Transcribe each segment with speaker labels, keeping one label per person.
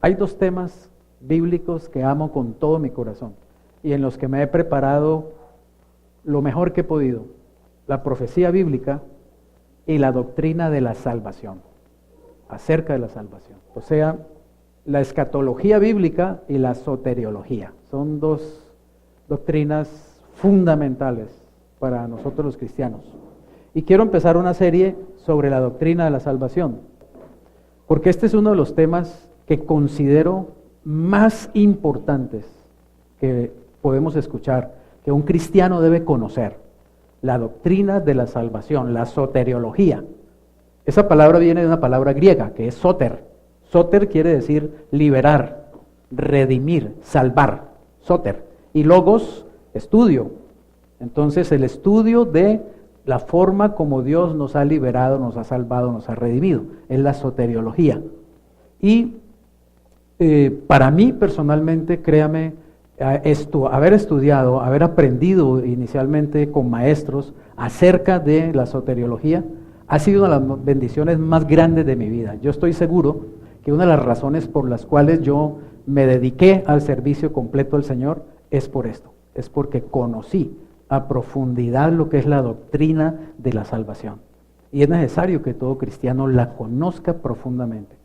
Speaker 1: Hay dos temas bíblicos que amo con todo mi corazón y en los que me he preparado lo mejor que he podido: la profecía bíblica y la doctrina de la salvación, acerca de la salvación. O sea, la escatología bíblica y la soteriología. Son dos doctrinas fundamentales para nosotros los cristianos. Y quiero empezar una serie sobre la doctrina de la salvación, porque este es uno de los temas que considero más importantes que podemos escuchar, que un cristiano debe conocer: la doctrina de la salvación, la soteriología. Esa palabra viene de una palabra griega que es soter. Soter quiere decir liberar, redimir, salvar. Soter. Y logos, estudio. Entonces, el estudio de la forma como Dios nos ha liberado, nos ha salvado, nos ha redimido, es la soteriología. Y para mí personalmente, créame, haber estudiado, haber aprendido inicialmente con maestros acerca de la soteriología, ha sido una de las bendiciones más grandes de mi vida. Yo estoy seguro que una de las razones por las cuales yo me dediqué al servicio completo al Señor es por esto, es porque conocí a profundidad lo que es la doctrina de la salvación. Y es necesario que todo cristiano la conozca profundamente.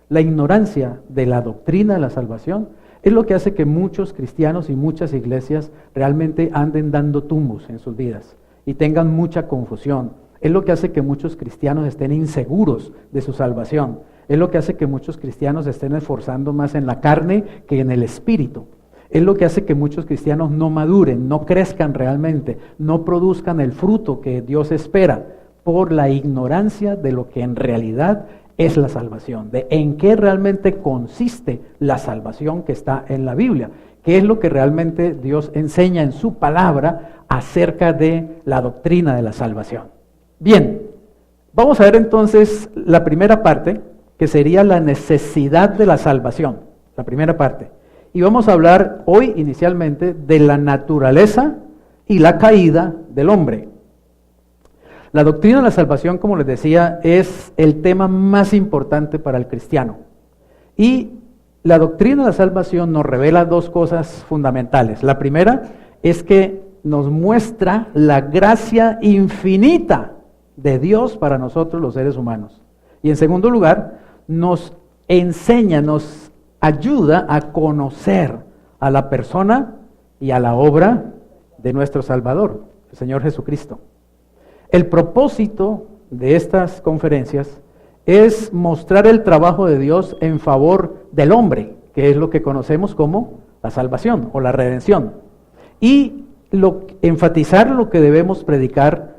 Speaker 1: La ignorancia de la doctrina de la salvación es lo que hace que muchos cristianos y muchas iglesias realmente anden dando tumbos en sus vidas y tengan mucha confusión. Es lo que hace que muchos cristianos estén inseguros de su salvación. Es lo que hace que muchos cristianos estén esforzando más en la carne que en el espíritu. Es lo que hace que muchos cristianos no maduren, no crezcan realmente, no produzcan el fruto que Dios espera, por la ignorancia de lo que en realidad es la salvación, de en qué realmente consiste la salvación que está en la Biblia, qué es lo que realmente Dios enseña en su palabra acerca de la doctrina de la salvación. Bien, vamos a ver entonces la primera parte, que sería la necesidad de la salvación, la primera parte. Y vamos a hablar hoy inicialmente de la naturaleza y la caída del hombre. La doctrina de la salvación, como les decía, es el tema más importante para el cristiano. Y la doctrina de la salvación nos revela dos cosas fundamentales. La primera es que nos muestra la gracia infinita de Dios para nosotros los seres humanos. Y en segundo lugar, nos enseña, nos ayuda a conocer a la persona y a la obra de nuestro Salvador, el Señor Jesucristo. El propósito de estas conferencias es mostrar el trabajo de Dios en favor del hombre, que es lo que conocemos como la salvación o la redención. Y enfatizar lo que debemos predicar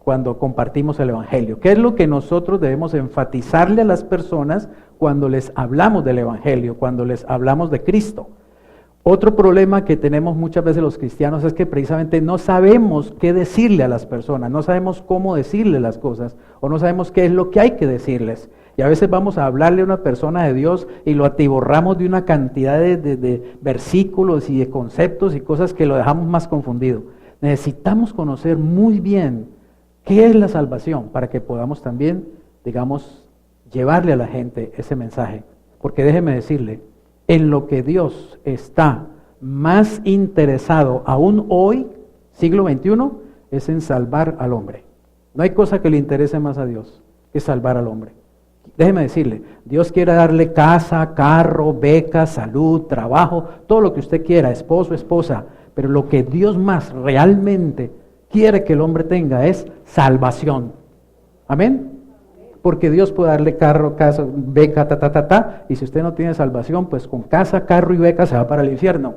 Speaker 1: cuando compartimos el Evangelio. ¿Qué es lo que nosotros debemos enfatizarle a las personas cuando les hablamos del Evangelio, cuando les hablamos de Cristo? Otro problema que tenemos muchas veces los cristianos es que precisamente no sabemos qué decirle a las personas, no sabemos cómo decirle las cosas, o no sabemos qué es lo que hay que decirles. Y a veces vamos a hablarle a una persona de Dios y lo atiborramos de una cantidad de versículos y de conceptos y cosas que lo dejamos más confundido. Necesitamos conocer muy bien qué es la salvación para que podamos también, digamos, llevarle a la gente ese mensaje. Porque déjeme decirle, en lo que Dios está más interesado aún hoy, siglo XXI, es en salvar al hombre. No hay cosa que le interese más a Dios que salvar al hombre. Déjeme decirle, Dios quiere darle casa, carro, beca, salud, trabajo, todo lo que usted quiera, esposo, esposa, pero lo que Dios más realmente quiere que el hombre tenga es salvación. ¿Amén? Porque Dios puede darle carro, casa, beca, y si usted no tiene salvación, pues con casa, carro y beca se va para el infierno.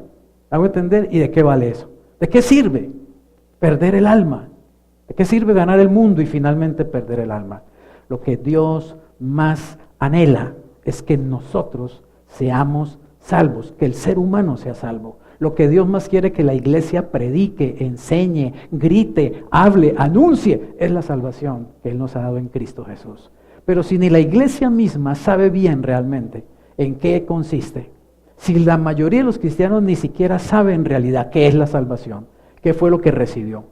Speaker 1: ¿Hago entender? ¿Y de qué vale eso? ¿De qué sirve perder el alma? ¿De qué sirve ganar el mundo y finalmente perder el alma? Lo que Dios más anhela es que nosotros seamos salvos, que el ser humano sea salvo. Lo que Dios más quiere que la iglesia predique, enseñe, grite, hable, anuncie, es la salvación que Él nos ha dado en Cristo Jesús. Pero si ni la iglesia misma sabe bien realmente en qué consiste, si la mayoría de los cristianos ni siquiera saben en realidad qué es la salvación, qué fue lo que recibió,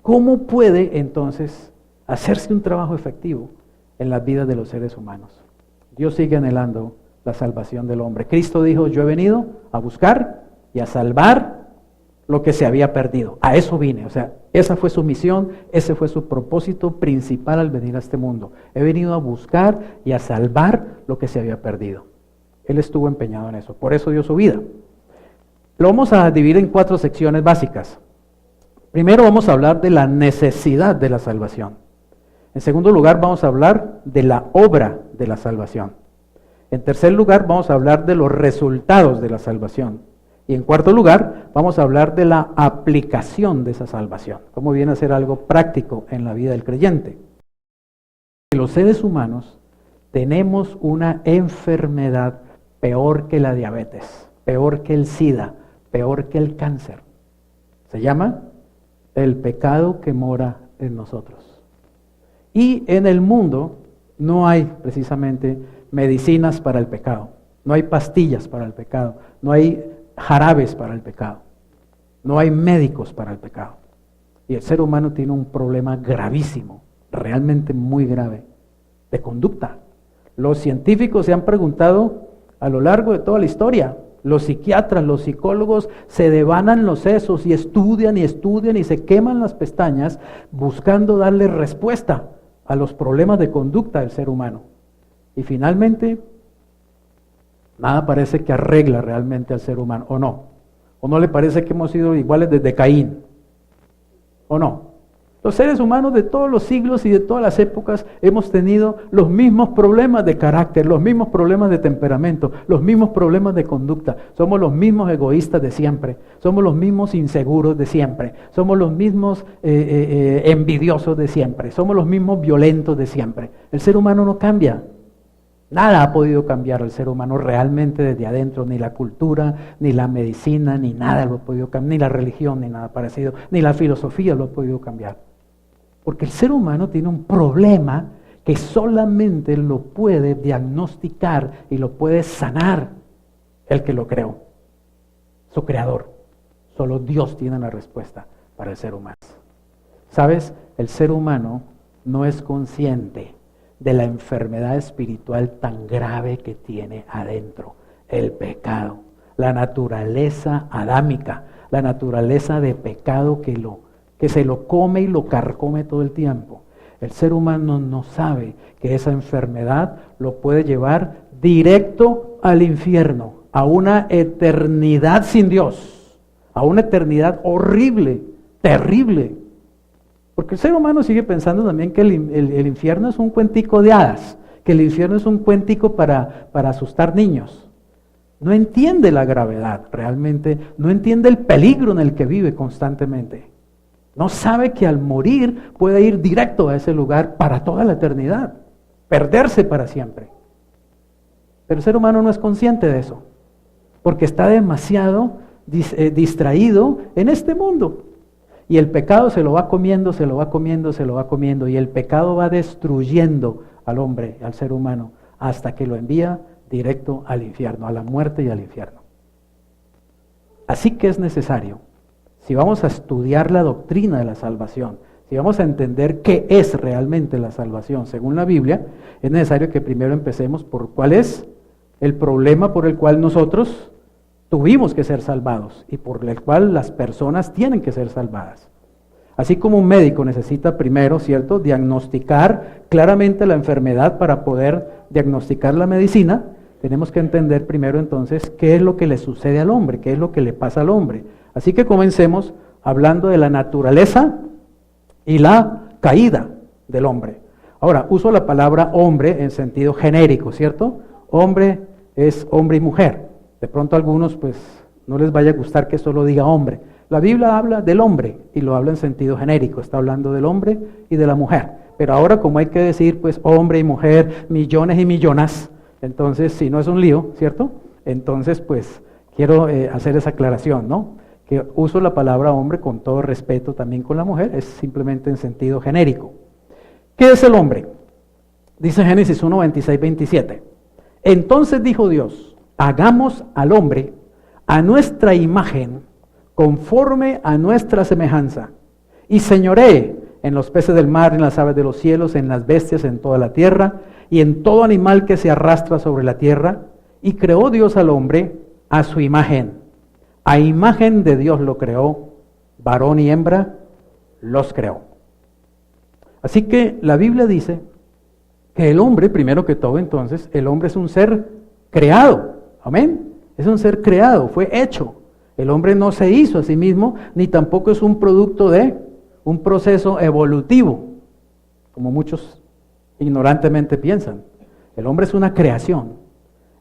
Speaker 1: ¿cómo puede entonces hacerse un trabajo efectivo en las vidas de los seres humanos? Dios sigue anhelando la salvación del hombre. Cristo dijo, yo he venido a buscar y a salvar lo que se había perdido. A eso vine, o sea, esa fue su misión, ese fue su propósito principal al venir a este mundo. He venido a buscar y a salvar lo que se había perdido. Él estuvo empeñado en eso, por eso dio su vida. Lo vamos a dividir en 4 secciones básicas. Primero vamos a hablar de la necesidad de la salvación. En segundo lugar vamos a hablar de la obra de la salvación. En tercer lugar vamos a hablar de los resultados de la salvación. Y en cuarto lugar vamos a hablar de la aplicación de esa salvación. Cómo viene a ser algo práctico en la vida del creyente. Los seres humanos tenemos una enfermedad peor que la diabetes, peor que el SIDA, peor que el cáncer. Se llama el pecado que mora en nosotros. Y en el mundo no hay precisamente medicinas para el pecado, no hay pastillas para el pecado, no hay jarabes para el pecado, no hay médicos para el pecado. Y el ser humano tiene un problema gravísimo, realmente muy grave, de conducta. Los científicos se han preguntado a lo largo de toda la historia, los psiquiatras, los psicólogos se devanan los sesos y estudian y se queman las pestañas buscando darle respuesta a los problemas de conducta del ser humano. Y finalmente, nada parece que arregla realmente al ser humano, ¿o no? ¿O no le parece que hemos sido iguales desde Caín? ¿O no? Los seres humanos de todos los siglos y de todas las épocas hemos tenido los mismos problemas de carácter, los mismos problemas de temperamento, los mismos problemas de conducta. Somos los mismos egoístas de siempre, somos los mismos inseguros de siempre, somos los mismos envidiosos de siempre, somos los mismos violentos de siempre. El ser humano no cambia. Nada ha podido cambiar al ser humano realmente desde adentro, ni la cultura, ni la medicina, ni nada lo ha podido cambiar, ni la religión, ni nada parecido, ni la filosofía lo ha podido cambiar. Porque el ser humano tiene un problema que solamente lo puede diagnosticar y lo puede sanar el que lo creó, su creador. Solo Dios tiene la respuesta para el ser humano. ¿Sabes? El ser humano no es consciente de la enfermedad espiritual tan grave que tiene adentro, el pecado, la naturaleza adámica, la naturaleza de pecado que se lo come y lo carcome todo el tiempo. El ser humano no sabe que esa enfermedad lo puede llevar directo al infierno, a una eternidad sin Dios, a una eternidad horrible, terrible. Porque el ser humano sigue pensando también que el infierno es un cuentico de hadas, que el infierno es un cuentico para asustar niños. No entiende la gravedad realmente, no entiende el peligro en el que vive constantemente. No sabe que al morir puede ir directo a ese lugar para toda la eternidad, perderse para siempre. Pero el ser humano no es consciente de eso, porque está demasiado distraído en este mundo. Y el pecado se lo va comiendo, se lo va comiendo, se lo va comiendo. Y el pecado va destruyendo al hombre, al ser humano, hasta que lo envía directo al infierno, a la muerte y al infierno. Así que es necesario, si vamos a estudiar la doctrina de la salvación, si vamos a entender qué es realmente la salvación según la Biblia, es necesario que primero empecemos por cuál es el problema por el cual nosotros tuvimos que ser salvados y por el cual las personas tienen que ser salvadas. Así como un médico necesita primero, ¿cierto?, diagnosticar claramente la enfermedad para poder diagnosticar la medicina, tenemos que entender primero entonces qué es lo que le sucede al hombre, qué es lo que le pasa al hombre. Así que comencemos hablando de la naturaleza y la caída del hombre. Ahora, uso la palabra hombre en sentido genérico, ¿cierto? Hombre es hombre y mujer. De pronto a algunos pues no les vaya a gustar que solo diga hombre. La Biblia habla del hombre y lo habla en sentido genérico, está hablando del hombre y de la mujer. Pero ahora como hay que decir pues hombre y mujer, millones y millonas, entonces si no es un lío, ¿cierto? Entonces pues quiero hacer esa aclaración, ¿no? Que uso la palabra hombre con todo respeto también con la mujer, es simplemente en sentido genérico. ¿Qué es el hombre? Dice Génesis 1, 26, 27. Entonces dijo Dios, hagamos al hombre a nuestra imagen, conforme a nuestra semejanza, y señoree en los peces del mar, en las aves de los cielos, en las bestias, en toda la tierra, y en todo animal que se arrastra sobre la tierra, Y creó Dios al hombre a su imagen. A imagen de Dios lo creó, varón y hembra los creó. Así que la Biblia dice que el hombre, primero que todo entonces, el hombre es un ser creado. Amén. Es un ser creado, fue hecho. El hombre no se hizo a sí mismo, ni tampoco es un producto de un proceso evolutivo, como muchos ignorantemente piensan. El hombre es una creación.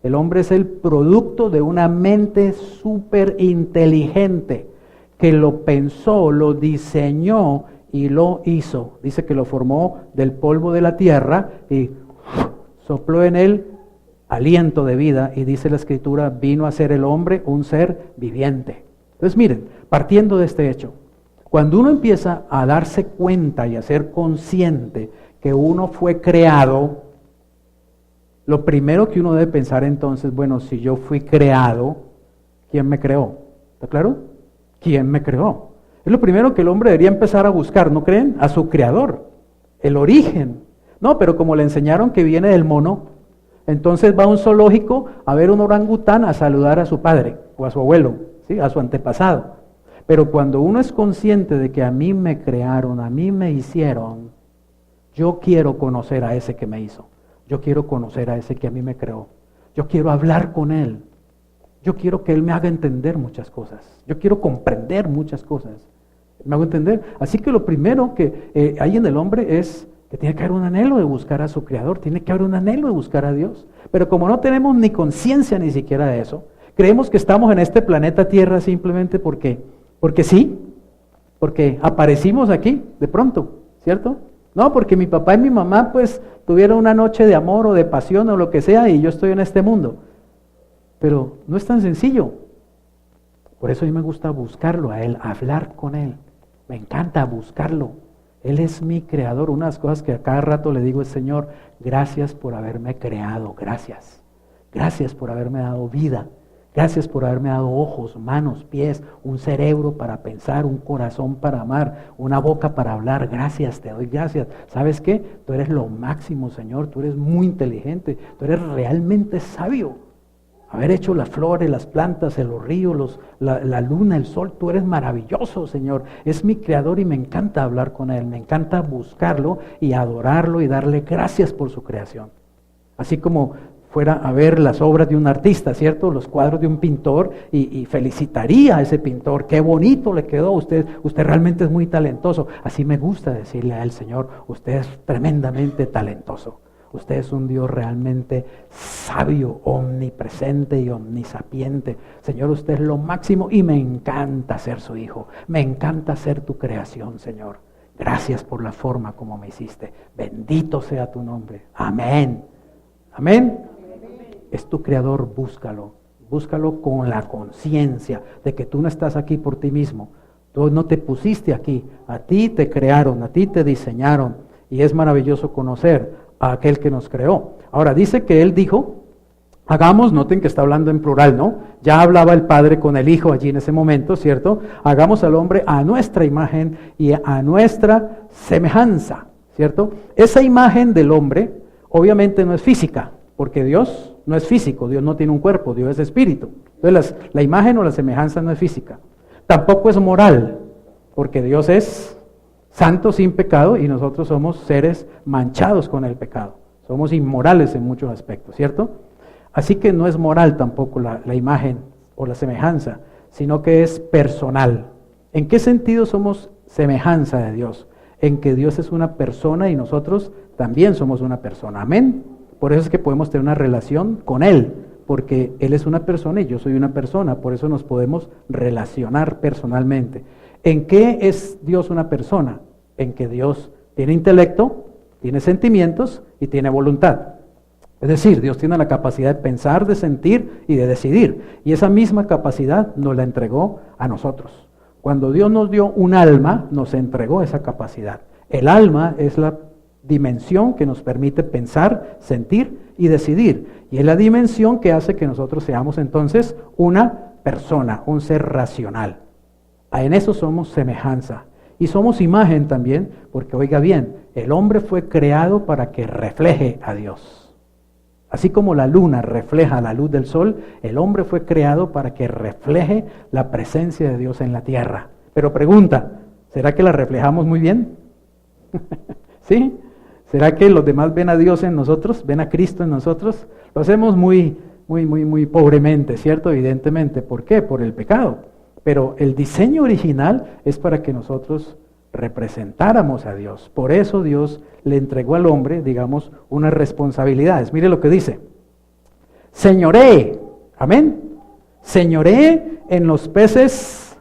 Speaker 1: El hombre es el producto de una mente súper inteligente que lo pensó, lo diseñó y lo hizo. Dice que lo formó del polvo de la tierra y sopló en él aliento de vida, y dice la Escritura, vino a ser el hombre un ser viviente. Entonces miren, partiendo de este hecho, cuando uno empieza a darse cuenta y a ser consciente que uno fue creado, lo primero que uno debe pensar entonces, bueno, si yo fui creado, ¿quién me creó? ¿Está claro? ¿Quién me creó? Es lo primero que el hombre debería empezar a buscar, ¿no creen? A su creador, el origen. No, pero como le enseñaron que viene del mono, entonces va a un zoológico a ver un orangután a saludar a su padre o a su abuelo, ¿sí? A su antepasado. Pero cuando uno es consciente de que a mí me crearon, a mí me hicieron, yo quiero conocer a ese que me hizo. Yo quiero conocer a ese que a mí me creó. Yo quiero hablar con él. Yo quiero que él me haga entender muchas cosas. Yo quiero comprender muchas cosas. ¿Me hago entender? Así que lo primero que hay en el hombre es que tiene que haber un anhelo de buscar a su creador, tiene que haber un anhelo de buscar a Dios. Pero como no tenemos ni conciencia ni siquiera de eso, creemos que estamos en este planeta Tierra simplemente porque sí, porque aparecimos aquí de pronto, ¿cierto? No, porque mi papá y mi mamá pues tuvieron una noche de amor o de pasión o lo que sea y yo estoy en este mundo. Pero no es tan sencillo. Por eso a mí me gusta buscarlo a él, hablar con él. Me encanta buscarlo. Él es mi creador. Una de las cosas que a cada rato le digo es, Señor, gracias por haberme creado, gracias. Gracias por haberme dado vida. Gracias por haberme dado ojos, manos, pies, un cerebro para pensar, un corazón para amar, una boca para hablar. Gracias, te doy gracias. ¿Sabes qué? Tú eres lo máximo, Señor. Tú eres muy inteligente. Tú eres realmente sabio. Haber hecho las flores, las plantas, los ríos, la luna, el sol, tú eres maravilloso, Señor. Es mi creador y me encanta hablar con Él, me encanta buscarlo y adorarlo y darle gracias por su creación. Así como fuera a ver las obras de un artista, ¿cierto? Los cuadros de un pintor y felicitaría a ese pintor. Qué bonito le quedó, usted realmente es muy talentoso. Así me gusta decirle a él, Señor, usted es tremendamente talentoso. Usted es un Dios realmente sabio, omnipresente y omnisapiente. Señor, usted es lo máximo y me encanta ser su hijo. Me encanta ser tu creación, Señor. Gracias por la forma como me hiciste. Bendito sea tu nombre. Amén. Amén. Es tu creador, búscalo. Búscalo con la conciencia de que tú no estás aquí por ti mismo. Tú no te pusiste aquí. A ti te crearon, a ti te diseñaron. Y es maravilloso conocer a aquel que nos creó. Ahora dice que él dijo, hagamos, noten que está hablando en plural, ¿no? Ya hablaba el Padre con el Hijo allí en ese momento, ¿cierto? Hagamos al hombre a nuestra imagen y a nuestra semejanza, ¿cierto? Esa imagen del hombre obviamente no es física, porque Dios no es físico, Dios no tiene un cuerpo, Dios es espíritu. Entonces la imagen o la semejanza no es física. Tampoco es moral, porque Dios es santo sin pecado y nosotros somos seres manchados con el pecado. Somos inmorales en muchos aspectos, ¿cierto? Así que no es moral tampoco la imagen o la semejanza, sino que es personal. ¿En qué sentido somos semejanza de Dios? En que Dios es una persona y nosotros también somos una persona. Amén. Por eso es que podemos tener una relación con Él, porque Él es una persona y yo soy una persona, por eso nos podemos relacionar personalmente. ¿En qué es Dios una persona? En que Dios tiene intelecto, tiene sentimientos y tiene voluntad. Es decir, Dios tiene la capacidad de pensar, de sentir y de decidir. Y esa misma capacidad nos la entregó a nosotros. Cuando Dios nos dio un alma, nos entregó esa capacidad. El alma es la dimensión que nos permite pensar, sentir y decidir. Y es la dimensión que hace que nosotros seamos entonces una persona, un ser racional. En eso somos semejanza. Y somos imagen también, porque oiga bien, el hombre fue creado para que refleje a Dios. Así como la luna refleja la luz del sol, el hombre fue creado para que refleje la presencia de Dios en la tierra. Pero pregunta, ¿será que la reflejamos muy bien? ¿Sí? ¿Será que los demás ven a Dios en nosotros? ¿Ven a Cristo en nosotros? Lo hacemos muy pobremente, ¿cierto? Evidentemente. ¿Por qué? Por el pecado. Pero el diseño original es para que nosotros representáramos a Dios. Por eso Dios le entregó al hombre, digamos, unas responsabilidades. Mire lo que dice. Señoree, amén. Señoree en los peces,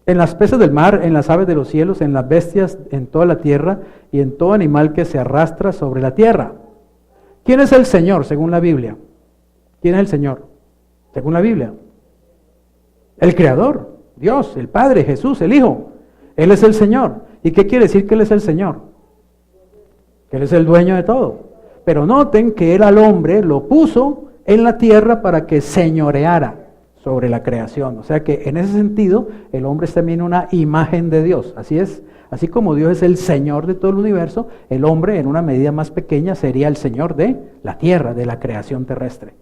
Speaker 1: en las peces del mar, en las aves de los cielos, en las bestias, en toda la tierra y en todo animal que se arrastra sobre la tierra. ¿Quién es el Señor según la Biblia? ¿Quién es el Señor según la Biblia? El Creador, Dios, el Padre, Jesús, el Hijo. Él es el Señor. ¿Y qué quiere decir que Él es el Señor? Que Él es el dueño de todo. Pero noten que Él al hombre lo puso en la tierra para que señoreara sobre la creación. O sea que en ese sentido el hombre es también una imagen de Dios. Así es. Así como Dios es el Señor de todo el universo, el hombre en una medida más pequeña sería el Señor de la tierra, de la creación terrestre.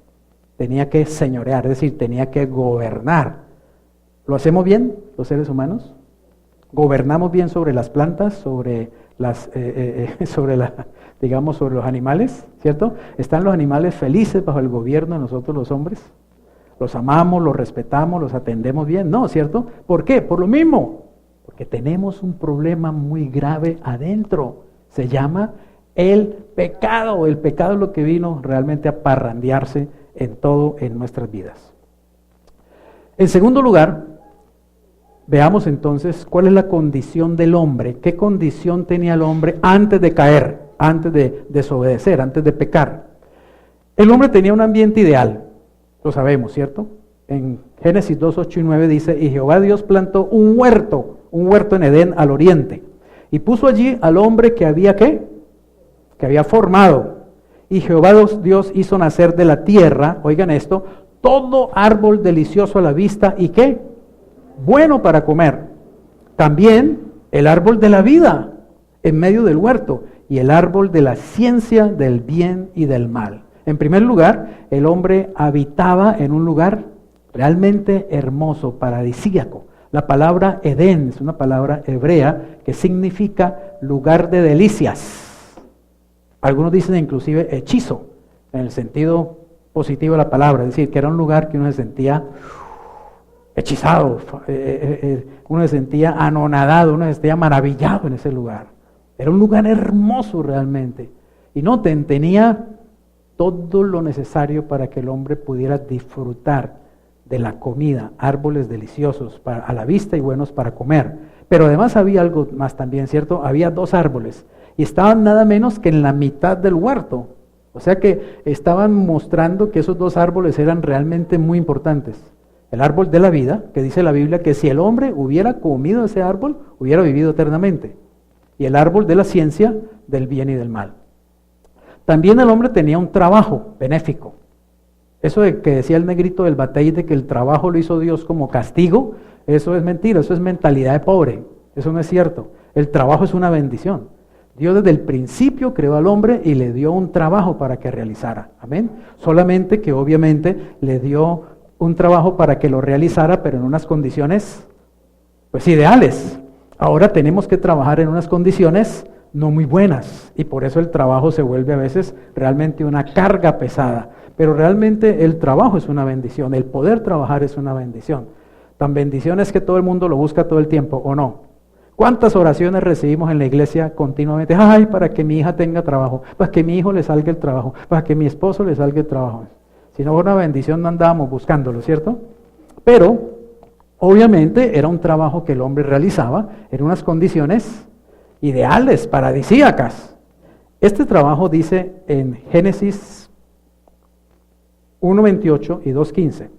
Speaker 1: Tenía que señorear, es decir, tenía que gobernar. ¿Lo hacemos bien los seres humanos? ¿Gobernamos bien sobre las plantas, sobre sobre los animales, ¿cierto? ¿Están los animales felices bajo el gobierno de nosotros los hombres? ¿Los amamos, los respetamos, los atendemos bien? No, ¿cierto? ¿Por qué? Por lo mismo. Porque tenemos un problema muy grave adentro. Se llama el pecado. El pecado es lo que vino realmente a parrandearse en todo en nuestras vidas. En segundo lugar, veamos entonces cuál es la condición del hombre. ¿Qué condición tenía el hombre antes de caer, antes de desobedecer, antes de pecar? El hombre tenía un ambiente ideal, lo sabemos, ¿cierto? En Génesis 2, 8 y 9 dice, y Jehová Dios plantó un huerto en Edén al oriente, y puso allí al hombre que había, ¿qué? Que había formado. Y Jehová Dios hizo nacer de la tierra, oigan esto, todo árbol delicioso a la vista, ¿y qué? Bueno para comer. También el árbol de la vida en medio del huerto y el árbol de la ciencia del bien y del mal. En primer lugar, el hombre habitaba en un lugar realmente hermoso, paradisíaco. La palabra Edén es una palabra hebrea que significa lugar de delicias. Algunos dicen inclusive hechizo, en el sentido positivo de la palabra, es decir, que era un lugar que uno se sentía hechizado, uno se sentía anonadado, uno se sentía maravillado en ese lugar. Era un lugar hermoso realmente. Y noten, tenía todo lo necesario para que el hombre pudiera disfrutar de la comida, árboles deliciosos a la vista y buenos para comer. Pero además había algo más también, ¿cierto? Había dos árboles y estaban nada menos que en la mitad del huerto. O sea que estaban mostrando que esos dos árboles eran realmente muy importantes. El árbol de la vida, que dice la Biblia que si el hombre hubiera comido ese árbol, hubiera vivido eternamente. Y el árbol de la ciencia del bien y del mal. También el hombre tenía un trabajo benéfico. Eso de que decía el negrito del batey de que el trabajo lo hizo Dios como castigo, eso es mentira, eso es mentalidad de pobre. Eso no es cierto. El trabajo es una bendición. Dios desde el principio creó al hombre y le dio un trabajo para que realizara. Amén. Solamente que obviamente le dio un trabajo para que lo realizara, pero en unas condiciones pues ideales. Ahora tenemos que trabajar en unas condiciones no muy buenas y por eso el trabajo se vuelve a veces realmente una carga pesada. Pero realmente el trabajo es una bendición, el poder trabajar es una bendición. Tan bendición es que todo el mundo lo busca todo el tiempo, ¿o no? ¿Cuántas oraciones recibimos en la iglesia continuamente? Ay, para que mi hija tenga trabajo, para que mi hijo le salga el trabajo, para que mi esposo le salga el trabajo. Si no fuera una bendición no andábamos buscándolo, ¿cierto? Pero obviamente era un trabajo que el hombre realizaba en unas condiciones ideales, paradisíacas. Este trabajo dice en Génesis 1:28 y 2:15.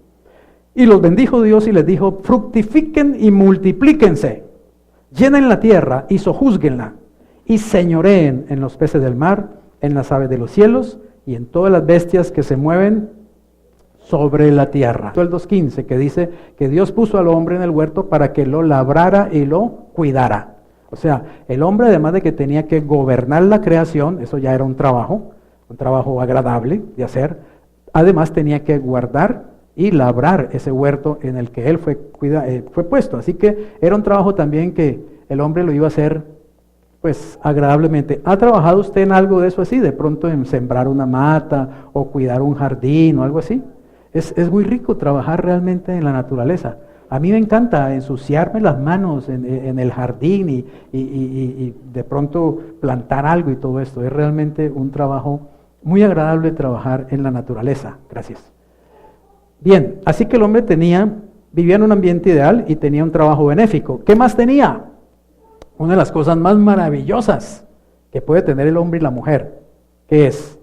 Speaker 1: Y los bendijo Dios y les dijo, fructifiquen y multiplíquense, llenen la tierra y sojúzguenla, y señoreen en los peces del mar, en las aves de los cielos, y en todas las bestias que se mueven sobre la tierra. El 2:15 que dice que Dios puso al hombre en el huerto para que lo labrara y lo cuidara. O sea, el hombre además de que tenía que gobernar la creación, eso ya era un trabajo, un trabajo agradable de hacer. Además tenía que guardar y labrar ese huerto en el que él fue puesto. Así que era un trabajo también que el hombre lo iba a hacer pues agradablemente. ¿Ha trabajado usted en algo de eso así? De pronto en sembrar una mata o cuidar un jardín o algo así. Es muy rico trabajar realmente en la naturaleza. A mí me encanta ensuciarme las manos en el jardín y de pronto plantar algo y todo esto. Es realmente un trabajo muy agradable trabajar en la naturaleza. Gracias. Bien, así que el hombre vivía en un ambiente ideal y tenía un trabajo benéfico. ¿Qué más tenía? Una de las cosas más maravillosas que puede tener el hombre y la mujer, que es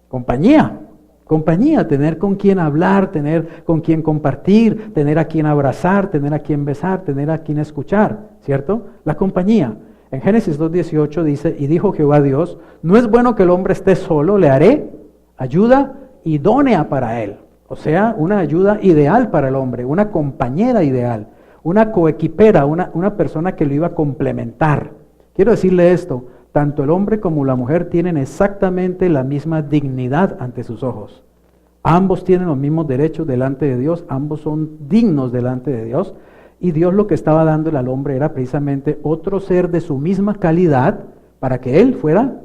Speaker 1: compañía. Compañía, tener con quien hablar, tener con quien compartir, tener a quien abrazar, tener a quien besar, tener a quien escuchar, ¿cierto? La compañía. En Génesis 2:18 dice, y dijo Jehová Dios, no es bueno que el hombre esté solo, le haré ayuda idónea para él. O sea, una ayuda ideal para el hombre, una compañera ideal, una coequipera, una persona que lo iba a complementar. Quiero decirle esto, tanto el hombre como la mujer tienen exactamente la misma dignidad ante sus ojos. Ambos tienen los mismos derechos delante de Dios, ambos son dignos delante de Dios, y Dios lo que estaba dándole al hombre era precisamente otro ser de su misma calidad para que él fuera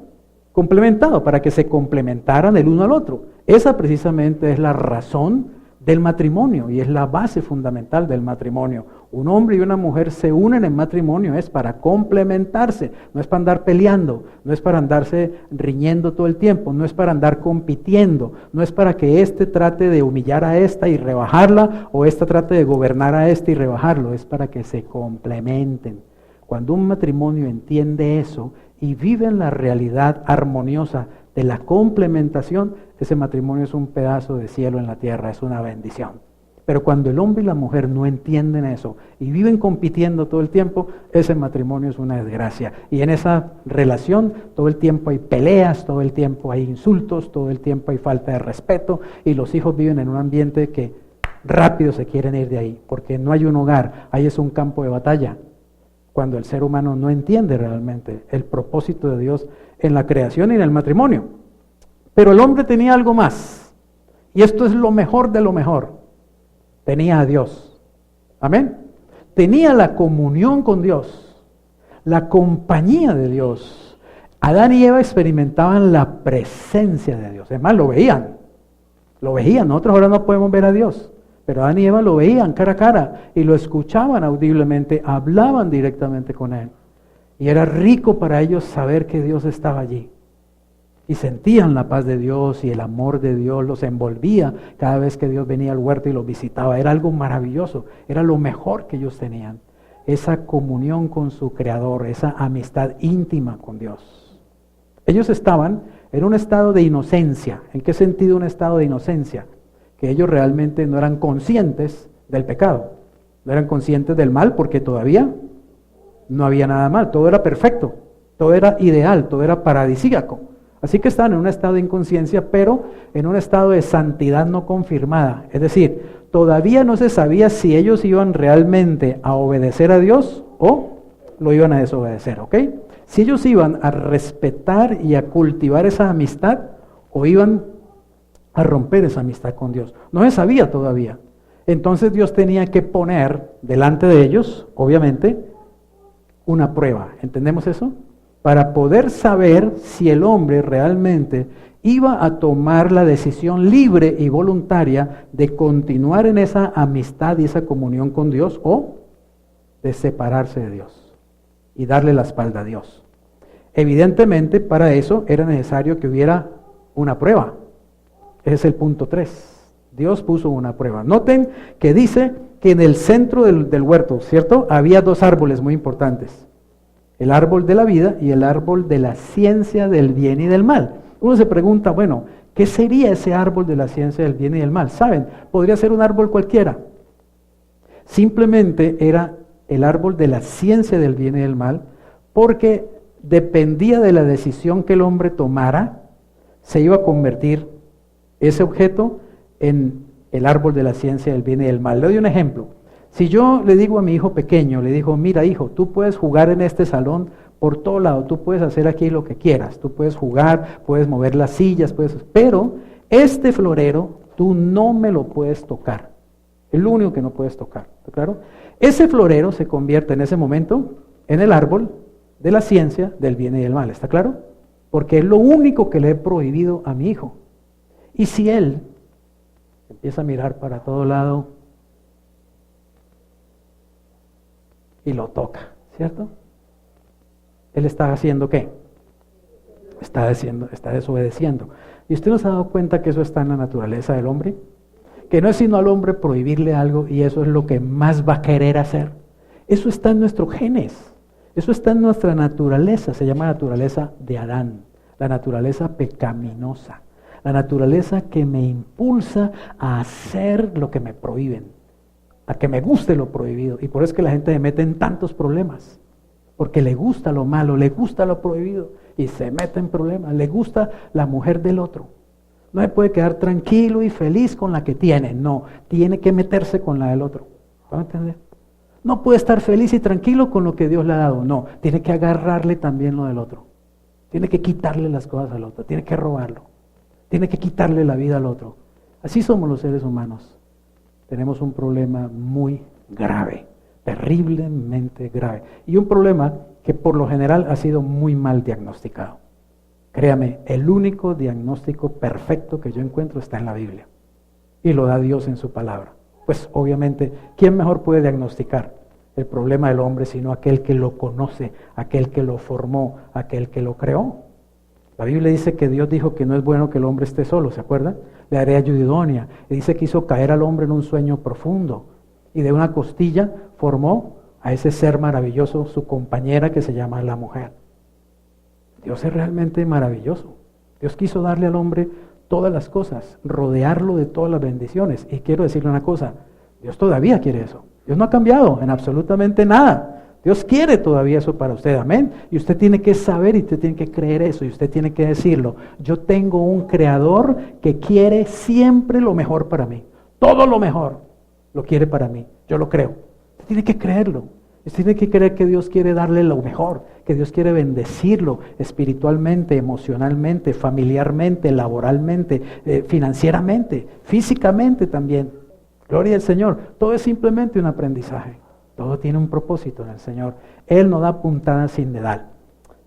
Speaker 1: complementado, para que se complementaran el uno al otro. Esa precisamente es la razón del matrimonio y es la base fundamental del matrimonio. Un hombre y una mujer se unen en matrimonio es para complementarse, no es para andar peleando, no es para andarse riñendo todo el tiempo, no es para andar compitiendo, no es para que éste trate de humillar a esta y rebajarla o ésta trate de gobernar a este y rebajarlo, es para que se complementen. Cuando un matrimonio entiende eso y vive en la realidad armoniosa de la complementación, ese matrimonio es un pedazo de cielo en la tierra, es una bendición. Pero cuando el hombre y la mujer no entienden eso y viven compitiendo todo el tiempo, ese matrimonio es una desgracia. Y en esa relación todo el tiempo hay peleas, todo el tiempo hay insultos, todo el tiempo hay falta de respeto y los hijos viven en un ambiente que rápido se quieren ir de ahí, porque no hay un hogar, ahí es un campo de batalla. Cuando el ser humano no entiende realmente el propósito de Dios en la creación y en el matrimonio. Pero el hombre tenía algo más, y esto es lo mejor de lo mejor. Tenía a Dios. Amén. Tenía la comunión con Dios, la compañía de Dios. Adán y Eva experimentaban la presencia de Dios. Es más, lo veían. Nosotros ahora no podemos ver a Dios. Pero Adán y Eva lo veían cara a cara y lo escuchaban audiblemente, hablaban directamente con Él. Y era rico para ellos saber que Dios estaba allí. Y sentían la paz de Dios y el amor de Dios los envolvía cada vez que Dios venía al huerto y los visitaba. Era algo maravilloso, era lo mejor que ellos tenían. Esa comunión con su Creador, esa amistad íntima con Dios. Ellos estaban en un estado de inocencia. ¿En qué sentido un estado de inocencia? Que ellos realmente no eran conscientes del pecado, no eran conscientes del mal porque todavía no había nada mal, todo era perfecto, todo era ideal, todo era paradisíaco. Así que estaban en un estado de inconsciencia, pero en un estado de santidad no confirmada. Es decir, todavía no se sabía si ellos iban realmente a obedecer a Dios o lo iban a desobedecer, ¿ok? Si ellos iban a respetar y a cultivar esa amistad o iban a romper esa amistad con Dios. No se sabía todavía. Entonces Dios tenía que poner delante de ellos, obviamente, una prueba. ¿Entendemos eso? Para poder saber si el hombre realmente iba a tomar la decisión libre y voluntaria de continuar en esa amistad y esa comunión con Dios o de separarse de Dios y darle la espalda a Dios. Evidentemente, para eso era necesario que hubiera una prueba. Ese es el punto 3. Dios puso una prueba. Noten que dice que en el centro del huerto, ¿cierto? Había dos árboles muy importantes. El árbol de la vida y el árbol de la ciencia del bien y del mal. Uno se pregunta, bueno, ¿qué sería ese árbol de la ciencia del bien y del mal? ¿Saben? Podría ser un árbol cualquiera. Simplemente era el árbol de la ciencia del bien y del mal, porque dependía de la decisión que el hombre tomara, se iba a convertir ese objeto en el árbol de la ciencia del bien y del mal. Le doy un ejemplo. Si yo le digo a mi hijo pequeño, le digo, mira hijo, tú puedes jugar en este salón por todo lado. Tú puedes hacer aquí lo que quieras, tú puedes jugar, puedes mover las sillas, pero este florero tú no me lo puedes tocar. Es lo único que no puedes tocar, ¿está claro? Ese florero se convierte en ese momento en el árbol de la ciencia del bien y del mal, ¿está claro? Porque es lo único que le he prohibido a mi hijo. Y si él empieza a mirar para todo lado y lo toca, ¿cierto? Él está haciendo ¿qué? Está desobedeciendo. ¿Y usted no se ha dado cuenta que eso está en la naturaleza del hombre? Que no es sino al hombre prohibirle algo y eso es lo que más va a querer hacer. Eso está en nuestros genes. Eso está en nuestra naturaleza, se llama naturaleza de Adán, la naturaleza pecaminosa, la naturaleza que me impulsa a hacer lo que me prohíben, a que me guste lo prohibido. Y por eso es que la gente se mete en tantos problemas, porque le gusta lo malo, le gusta lo prohibido y se mete en problemas, le gusta la mujer del otro. No se puede quedar tranquilo y feliz con la que tiene, no, tiene que meterse con la del otro. ¿Van a entender? No puede estar feliz y tranquilo con lo que Dios le ha dado, no, tiene que agarrarle también lo del otro. Tiene que quitarle las cosas al otro, tiene que robarlo, tiene que quitarle la vida al otro. Así somos los seres humanos. Tenemos un problema muy grave, terriblemente grave. Y un problema que por lo general ha sido muy mal diagnosticado. Créame, el único diagnóstico perfecto que yo encuentro está en la Biblia. Y lo da Dios en su palabra. Pues obviamente, ¿quién mejor puede diagnosticar el problema del hombre sino aquel que lo conoce, aquel que lo formó, aquel que lo creó? La Biblia dice que Dios dijo que no es bueno que el hombre esté solo, ¿se acuerdan? Le haré ayuda idónea. Y dice que hizo caer al hombre en un sueño profundo. Y de una costilla formó a ese ser maravilloso, su compañera que se llama la mujer. Dios es realmente maravilloso. Dios quiso darle al hombre todas las cosas, rodearlo de todas las bendiciones. Y quiero decirle una cosa, Dios todavía quiere eso. Dios no ha cambiado en absolutamente nada. Dios quiere todavía eso para usted, amén. Y usted tiene que saber y usted tiene que creer eso y usted tiene que decirlo. Yo tengo un creador que quiere siempre lo mejor para mí. Todo lo mejor lo quiere para mí. Yo lo creo. Usted tiene que creerlo. Usted tiene que creer que Dios quiere darle lo mejor, que Dios quiere bendecirlo espiritualmente, emocionalmente, familiarmente, laboralmente, financieramente, físicamente también. Gloria al Señor. Todo es simplemente un aprendizaje. Todo tiene un propósito en el Señor. Él no da puntadas sin dedal.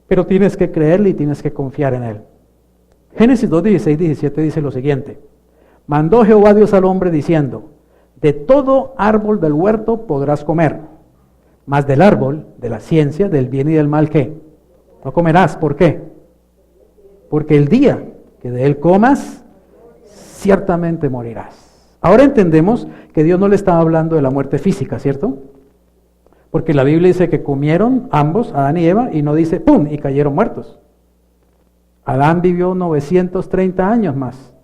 Speaker 1: Pero tienes que creerle y tienes que confiar en Él. Génesis 2, 16, 17 dice lo siguiente. Mandó Jehová Dios al hombre diciendo, de todo árbol del huerto podrás comer, mas del árbol de la ciencia, del bien y del mal, ¿qué? No comerás. ¿Por qué? Porque el día que de él comas, ciertamente morirás. Ahora entendemos que Dios no le estaba hablando de la muerte física, ¿cierto? Porque la Biblia dice que comieron ambos, Adán y Eva, y no dice ¡pum! Y cayeron muertos. Adán vivió 930 años más,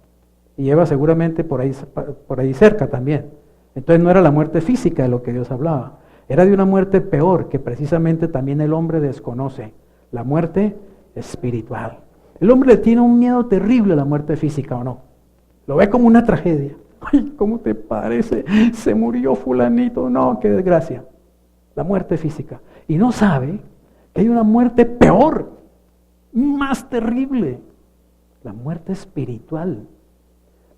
Speaker 1: y Eva seguramente por ahí cerca también. Entonces no era la muerte física de lo que Dios hablaba, era de una muerte peor, que precisamente también el hombre desconoce, la muerte espiritual. El hombre le tiene un miedo terrible a la muerte física, ¿o no? Lo ve como una tragedia. ¡Ay, cómo te parece! Se murió fulanito, no, qué desgracia. La muerte física. Y no sabe que hay una muerte peor, más terrible, la muerte espiritual.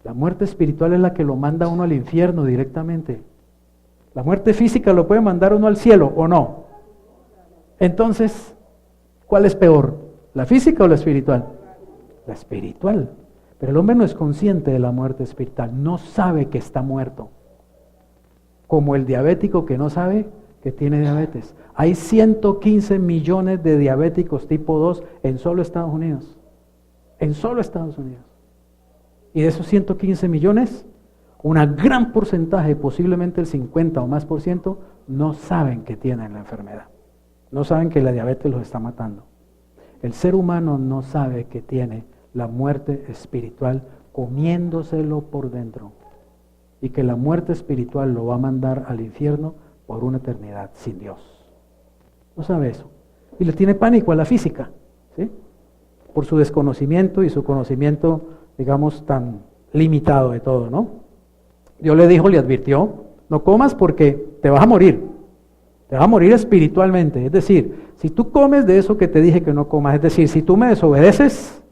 Speaker 1: La muerte espiritual es la que lo manda uno al infierno directamente. La muerte física lo puede mandar uno al cielo, ¿o no? Entonces, ¿cuál es peor? ¿La física o la espiritual? La espiritual. Pero el hombre no es consciente de la muerte espiritual, no sabe que está muerto. Como el diabético que no sabe que tiene diabetes. Hay 115 millones de diabéticos tipo 2 en solo Estados Unidos. En solo Estados Unidos. Y de esos 115 millones, una gran porcentaje, posiblemente el 50 o más por ciento, no saben que tienen la enfermedad. No saben que la diabetes los está matando. El ser humano no sabe que tiene la muerte espiritual comiéndoselo por dentro. Y que la muerte espiritual lo va a mandar al infierno por una eternidad sin Dios. No sabe eso. Y le tiene pánico a la física, ¿sí? Por su desconocimiento y su conocimiento, digamos, tan limitado de todo, ¿no? Dios le dijo, le advirtió, no comas porque te vas a morir. Te va a morir espiritualmente. Es decir, si tú comes de eso que te dije que no comas, es decir, si tú me desobedeces,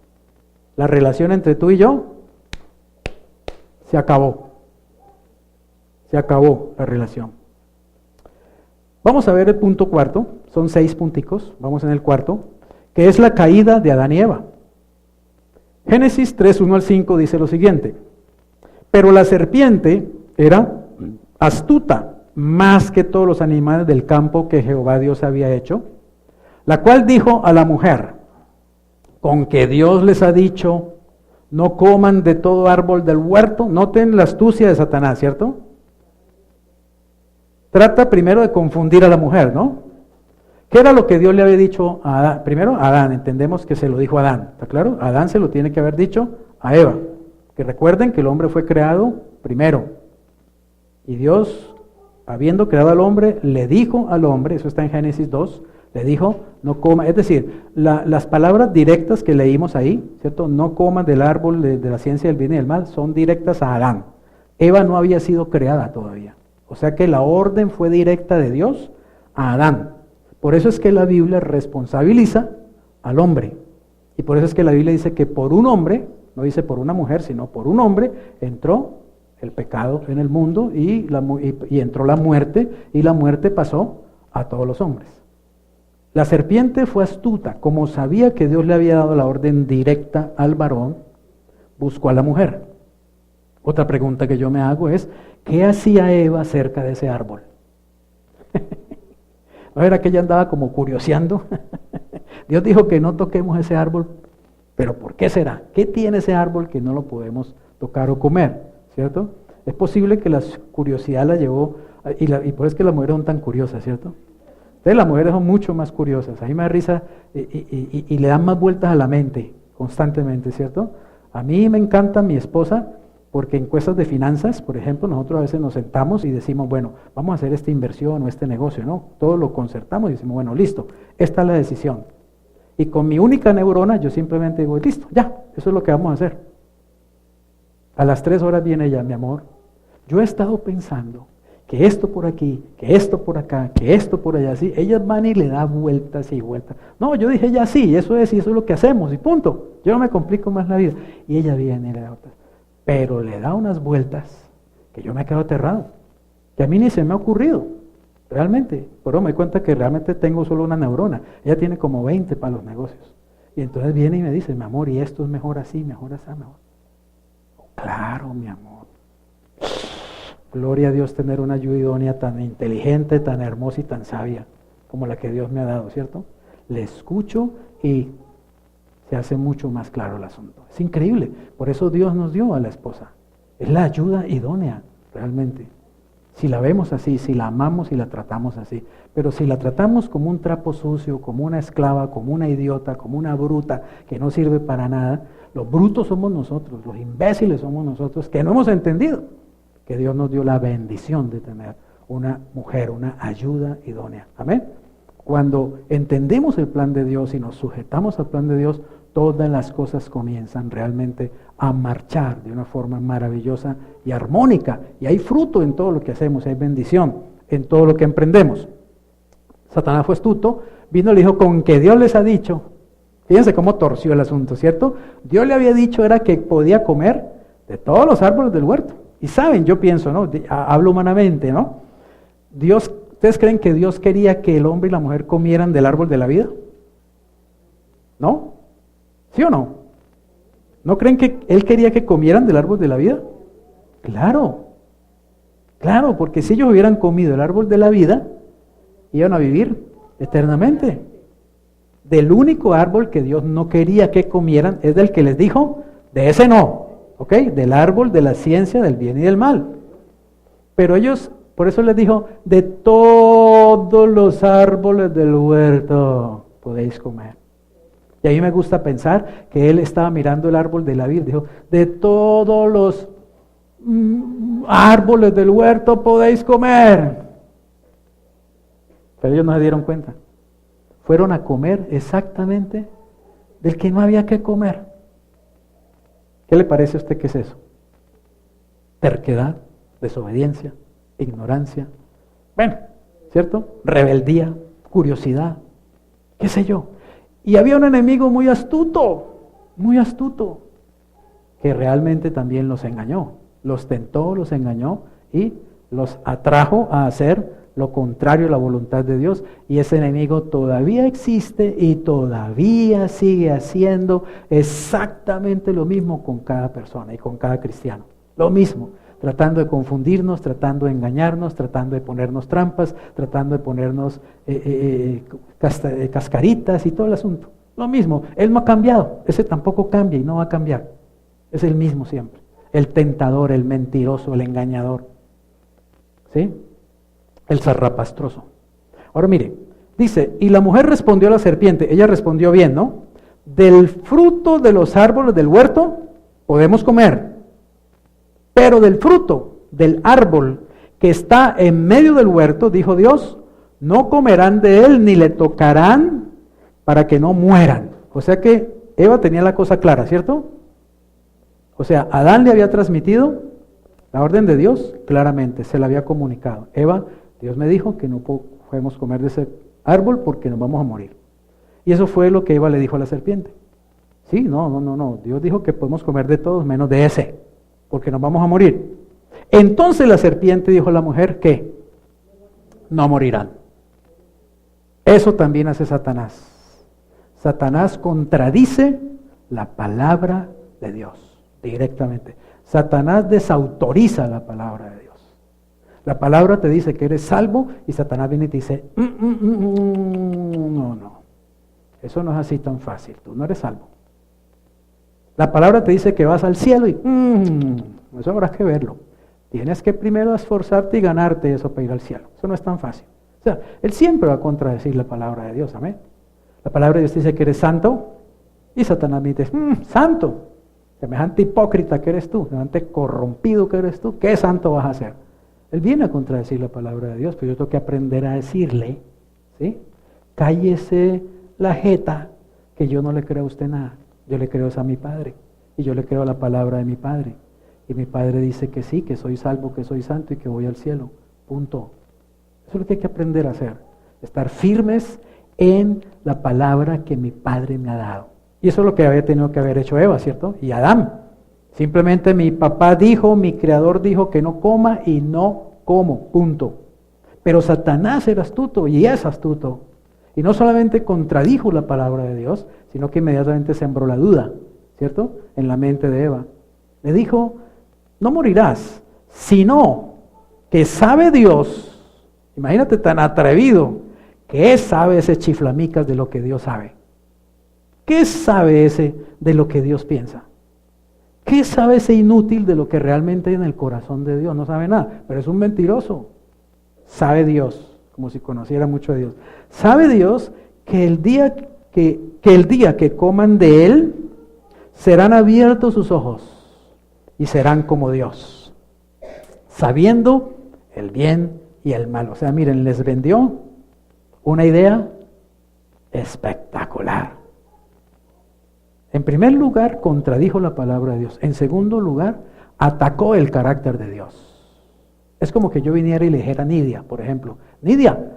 Speaker 1: la relación entre tú y yo se acabó. Se acabó la relación. Vamos a ver el punto cuarto. Son 6 punticos. Vamos en el cuarto, que es la caída de Adán y Eva. Génesis 3, 1 al 5 dice lo siguiente: pero la serpiente era astuta más que todos los animales del campo que Jehová Dios había hecho, la cual dijo a la mujer: con que Dios les ha dicho, no coman de todo árbol del huerto. Noten la astucia de Satanás, ¿cierto? Trata primero de confundir a la mujer, ¿no? ¿Qué era lo que Dios le había dicho a Adán? Primero a Adán, entendemos que se lo dijo a Adán, ¿está claro? A Adán se lo tiene que haber dicho a Eva. Que recuerden que el hombre fue creado primero. Y Dios, habiendo creado al hombre, le dijo al hombre, eso está en Génesis 2, le dijo, no coma, es decir, las palabras directas que leímos ahí, ¿cierto? No coman del árbol de la ciencia del bien y del mal, son directas a Adán. Eva no había sido creada todavía. O sea que la orden fue directa de Dios a Adán. Por eso es que la Biblia responsabiliza al hombre. Y por eso es que la Biblia dice que por un hombre, no dice por una mujer, sino por un hombre, entró el pecado en el mundo y entró la muerte, y la muerte pasó a todos los hombres. La serpiente fue astuta, como sabía que Dios le había dado la orden directa al varón, buscó a la mujer. Otra pregunta que yo me hago es, ¿qué hacía Eva cerca de ese árbol? ¿No era que ella andaba como curioseando? Dios dijo que no toquemos ese árbol, pero ¿por qué será? ¿Qué tiene ese árbol que no lo podemos tocar o comer? ¿Cierto? Es posible que la curiosidad la llevó, y por eso es que las mujeres son tan curiosas, ¿cierto? Entonces las mujeres son mucho más curiosas, a mí me da risa y le dan más vueltas a la mente constantemente, ¿cierto? A mí me encanta mi esposa porque en cosas de finanzas, por ejemplo, nosotros a veces nos sentamos y decimos, bueno, vamos a hacer esta inversión o este negocio, ¿no? Todo lo concertamos y decimos, bueno, listo, esta es la decisión. Y con mi única neurona yo simplemente digo, listo, ya, eso es lo que vamos a hacer. A las 3 horas viene ella, mi amor, yo he estado pensando que esto por aquí, que esto por acá, que esto por allá, ¿sí? Ellas van y le dan vueltas y vueltas. No, yo dije ya sí, eso es, y eso es lo que hacemos, y punto. Yo no me complico más la vida. Y ella viene y le da vueltas. Pero le da unas vueltas que yo me quedo aterrado, que a mí ni se me ha ocurrido, realmente. Pero me doy cuenta que realmente tengo solo una neurona. Ella tiene como 20 para los negocios. Y entonces viene y me dice, mi amor, y esto es mejor así, mejor así, mejor. Claro, mi amor. Gloria a Dios tener una ayuda idónea tan inteligente, tan hermosa y tan sabia como la que Dios me ha dado, ¿cierto? Le escucho y se hace mucho más claro el asunto. Es increíble. Por eso Dios nos dio a la esposa. Es la ayuda idónea, realmente. Si la vemos así, si la amamos y la tratamos así. Pero si la tratamos como un trapo sucio, como una esclava, como una idiota, como una bruta que no sirve para nada, los brutos somos nosotros, los imbéciles somos nosotros que no hemos entendido que Dios nos dio la bendición de tener una mujer, una ayuda idónea. Amén. Cuando entendemos el plan de Dios y nos sujetamos al plan de Dios, todas las cosas comienzan realmente a marchar de una forma maravillosa y armónica. Y hay fruto en todo lo que hacemos, hay bendición en todo lo que emprendemos. Satanás fue astuto, vino y le dijo, con que Dios les ha dicho. Fíjense cómo torció el asunto, ¿cierto? Dios le había dicho era que podía comer de todos los árboles del huerto. Y saben, yo pienso, ¿no? Hablo humanamente, ¿no? ¿Ustedes creen que Dios quería que el hombre y la mujer comieran del árbol de la vida? ¿No? ¿Sí o no? ¿No creen que Él quería que comieran del árbol de la vida? Claro, claro, porque si ellos hubieran comido el árbol de la vida, iban a vivir eternamente. Del único árbol que Dios no quería que comieran es del que les dijo, de ese no. ¿Ok? Del árbol de la ciencia del bien y del mal. Pero ellos, por eso les dijo, de todos los árboles del huerto podéis comer. Y a mí me gusta pensar que él estaba mirando el árbol de la vida, dijo, de todos los árboles del huerto podéis comer. Pero ellos no se dieron cuenta. Fueron a comer exactamente del que no había que comer. ¿Qué le parece a usted que es eso? Terquedad, desobediencia, ignorancia. Bueno, ¿cierto? Rebeldía, curiosidad, qué sé yo. Y había un enemigo muy astuto, que realmente también los engañó, los tentó, los engañó y los atrajo a hacer lo contrario a la voluntad de Dios. Y ese enemigo todavía existe y todavía sigue haciendo exactamente lo mismo con cada persona y con cada cristiano. Lo mismo, tratando de confundirnos, tratando de engañarnos, tratando de ponernos trampas, tratando de ponernos cascaritas y todo el asunto. Lo mismo, él no ha cambiado, ese tampoco cambia y no va a cambiar. Es el mismo siempre, el tentador, el mentiroso, el engañador, ¿sí? El zarrapastroso. Ahora mire, dice, y la mujer respondió a la serpiente, ella respondió bien, ¿no? Del fruto de los árboles del huerto podemos comer, pero del fruto del árbol que está en medio del huerto, dijo Dios, no comerán de él ni le tocarán para que no mueran. O sea que Eva tenía la cosa clara, ¿cierto? O sea, Adán le había transmitido la orden de Dios claramente, se la había comunicado. Eva, Dios me dijo que no podemos comer de ese árbol porque nos vamos a morir. Y eso fue lo que Eva le dijo a la serpiente. Sí, no, Dios dijo que podemos comer de todos menos de ese, porque nos vamos a morir. Entonces la serpiente dijo a la mujer que no morirán. Eso también hace Satanás. Satanás contradice la palabra de Dios directamente. Satanás desautoriza la palabra de Dios. La palabra te dice que eres salvo y Satanás viene y te dice, no, eso no es así tan fácil, tú no eres salvo. La palabra te dice que vas al cielo y eso habrás que verlo. Tienes que primero esforzarte y ganarte eso para ir al cielo. Eso no es tan fácil. O sea, él siempre va a contradecir la palabra de Dios, amén. La palabra de Dios dice que eres santo y Satanás me dice, santo, semejante hipócrita que eres tú, semejante corrompido que eres tú, ¿qué santo vas a hacer? Él viene a contradecir la palabra de Dios, pero yo tengo que aprender a decirle, ¿sí? Cállese la jeta, que yo no le creo a usted nada, yo le creo a mi Padre, y yo le creo a la palabra de mi Padre, y mi Padre dice que sí, que soy salvo, que soy santo y que voy al cielo, punto. Eso es lo que hay que aprender a hacer, estar firmes en la palabra que mi Padre me ha dado. Y eso es lo que había tenido que haber hecho Eva, ¿cierto? Y Adán. Simplemente mi papá dijo, mi creador dijo que no coma y no como, punto. Pero Satanás era astuto y es astuto. Y no solamente contradijo la palabra de Dios, sino que inmediatamente sembró la duda, ¿cierto? En la mente de Eva. Le dijo, no morirás, sino que sabe Dios, imagínate tan atrevido, ¿qué sabe ese chiflamicas de lo que Dios sabe? ¿Qué sabe ese de lo que Dios piensa? ¿Qué sabe ese inútil de lo que realmente hay en el corazón de Dios? No sabe nada, pero es un mentiroso. Sabe Dios, como si conociera mucho a Dios. Sabe Dios que el día que coman de Él, serán abiertos sus ojos y serán como Dios, sabiendo el bien y el mal. O sea, miren, les vendió una idea espectacular. En primer lugar, contradijo la palabra de Dios. En segundo lugar, atacó el carácter de Dios. Es como que yo viniera y le dijera a Nidia, por ejemplo, Nidia,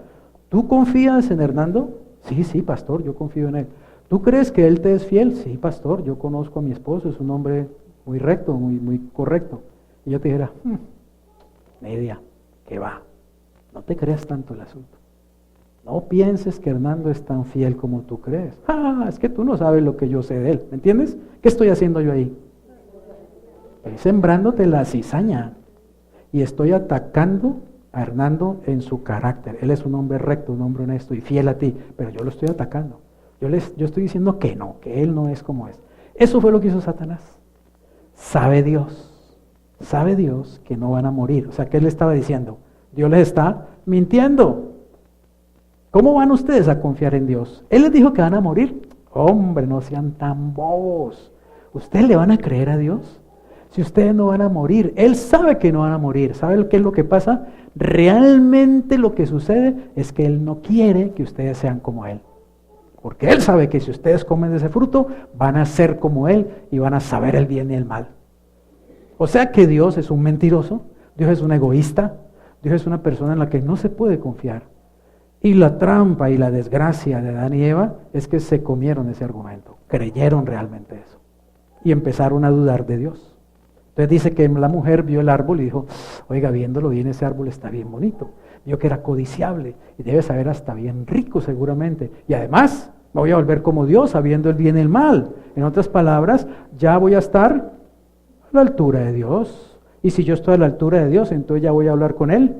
Speaker 1: ¿tú confías en Hernando? Sí, pastor, yo confío en él. ¿Tú crees que él te es fiel? Sí, pastor, yo conozco a mi esposo, es un hombre muy recto, muy correcto. Y yo te dijera, Nidia, ¿qué va? No te creas tanto el asunto. No pienses que Hernando es tan fiel como tú crees. Es que tú no sabes lo que yo sé de él. ¿Me entiendes? ¿Qué estoy haciendo yo ahí? Estoy sembrándote la cizaña. Y estoy atacando a Hernando en su carácter. Él es un hombre recto, un hombre honesto y fiel a ti. Pero yo lo estoy atacando. Yo estoy diciendo que no, que él no es como es. Eso fue lo que hizo Satanás. Sabe Dios que no van a morir. O sea, ¿qué él estaba diciendo? Dios les está mintiendo. ¿Cómo van ustedes a confiar en Dios? Él les dijo que van a morir. Hombre, no sean tan bobos. ¿Ustedes le van a creer a Dios? Si ustedes no van a morir, Él sabe que no van a morir. ¿Sabe qué es lo que pasa? Realmente lo que sucede es que Él no quiere que ustedes sean como Él. Porque Él sabe que si ustedes comen de ese fruto, van a ser como Él y van a saber el bien y el mal. O sea que Dios es un mentiroso, Dios es un egoísta, Dios es una persona en la que no se puede confiar. Y la trampa y la desgracia de Adán y Eva es que se comieron ese argumento, creyeron realmente eso y empezaron a dudar de Dios. Entonces dice que la mujer vio el árbol y dijo, oiga, viéndolo bien, ese árbol está bien bonito. Vio que era codiciable y debe saber hasta bien rico seguramente. Y además me voy a volver como Dios, sabiendo el bien y el mal. En otras palabras, ya voy a estar a la altura de Dios. Y si yo estoy a la altura de Dios, entonces ya voy a hablar con Él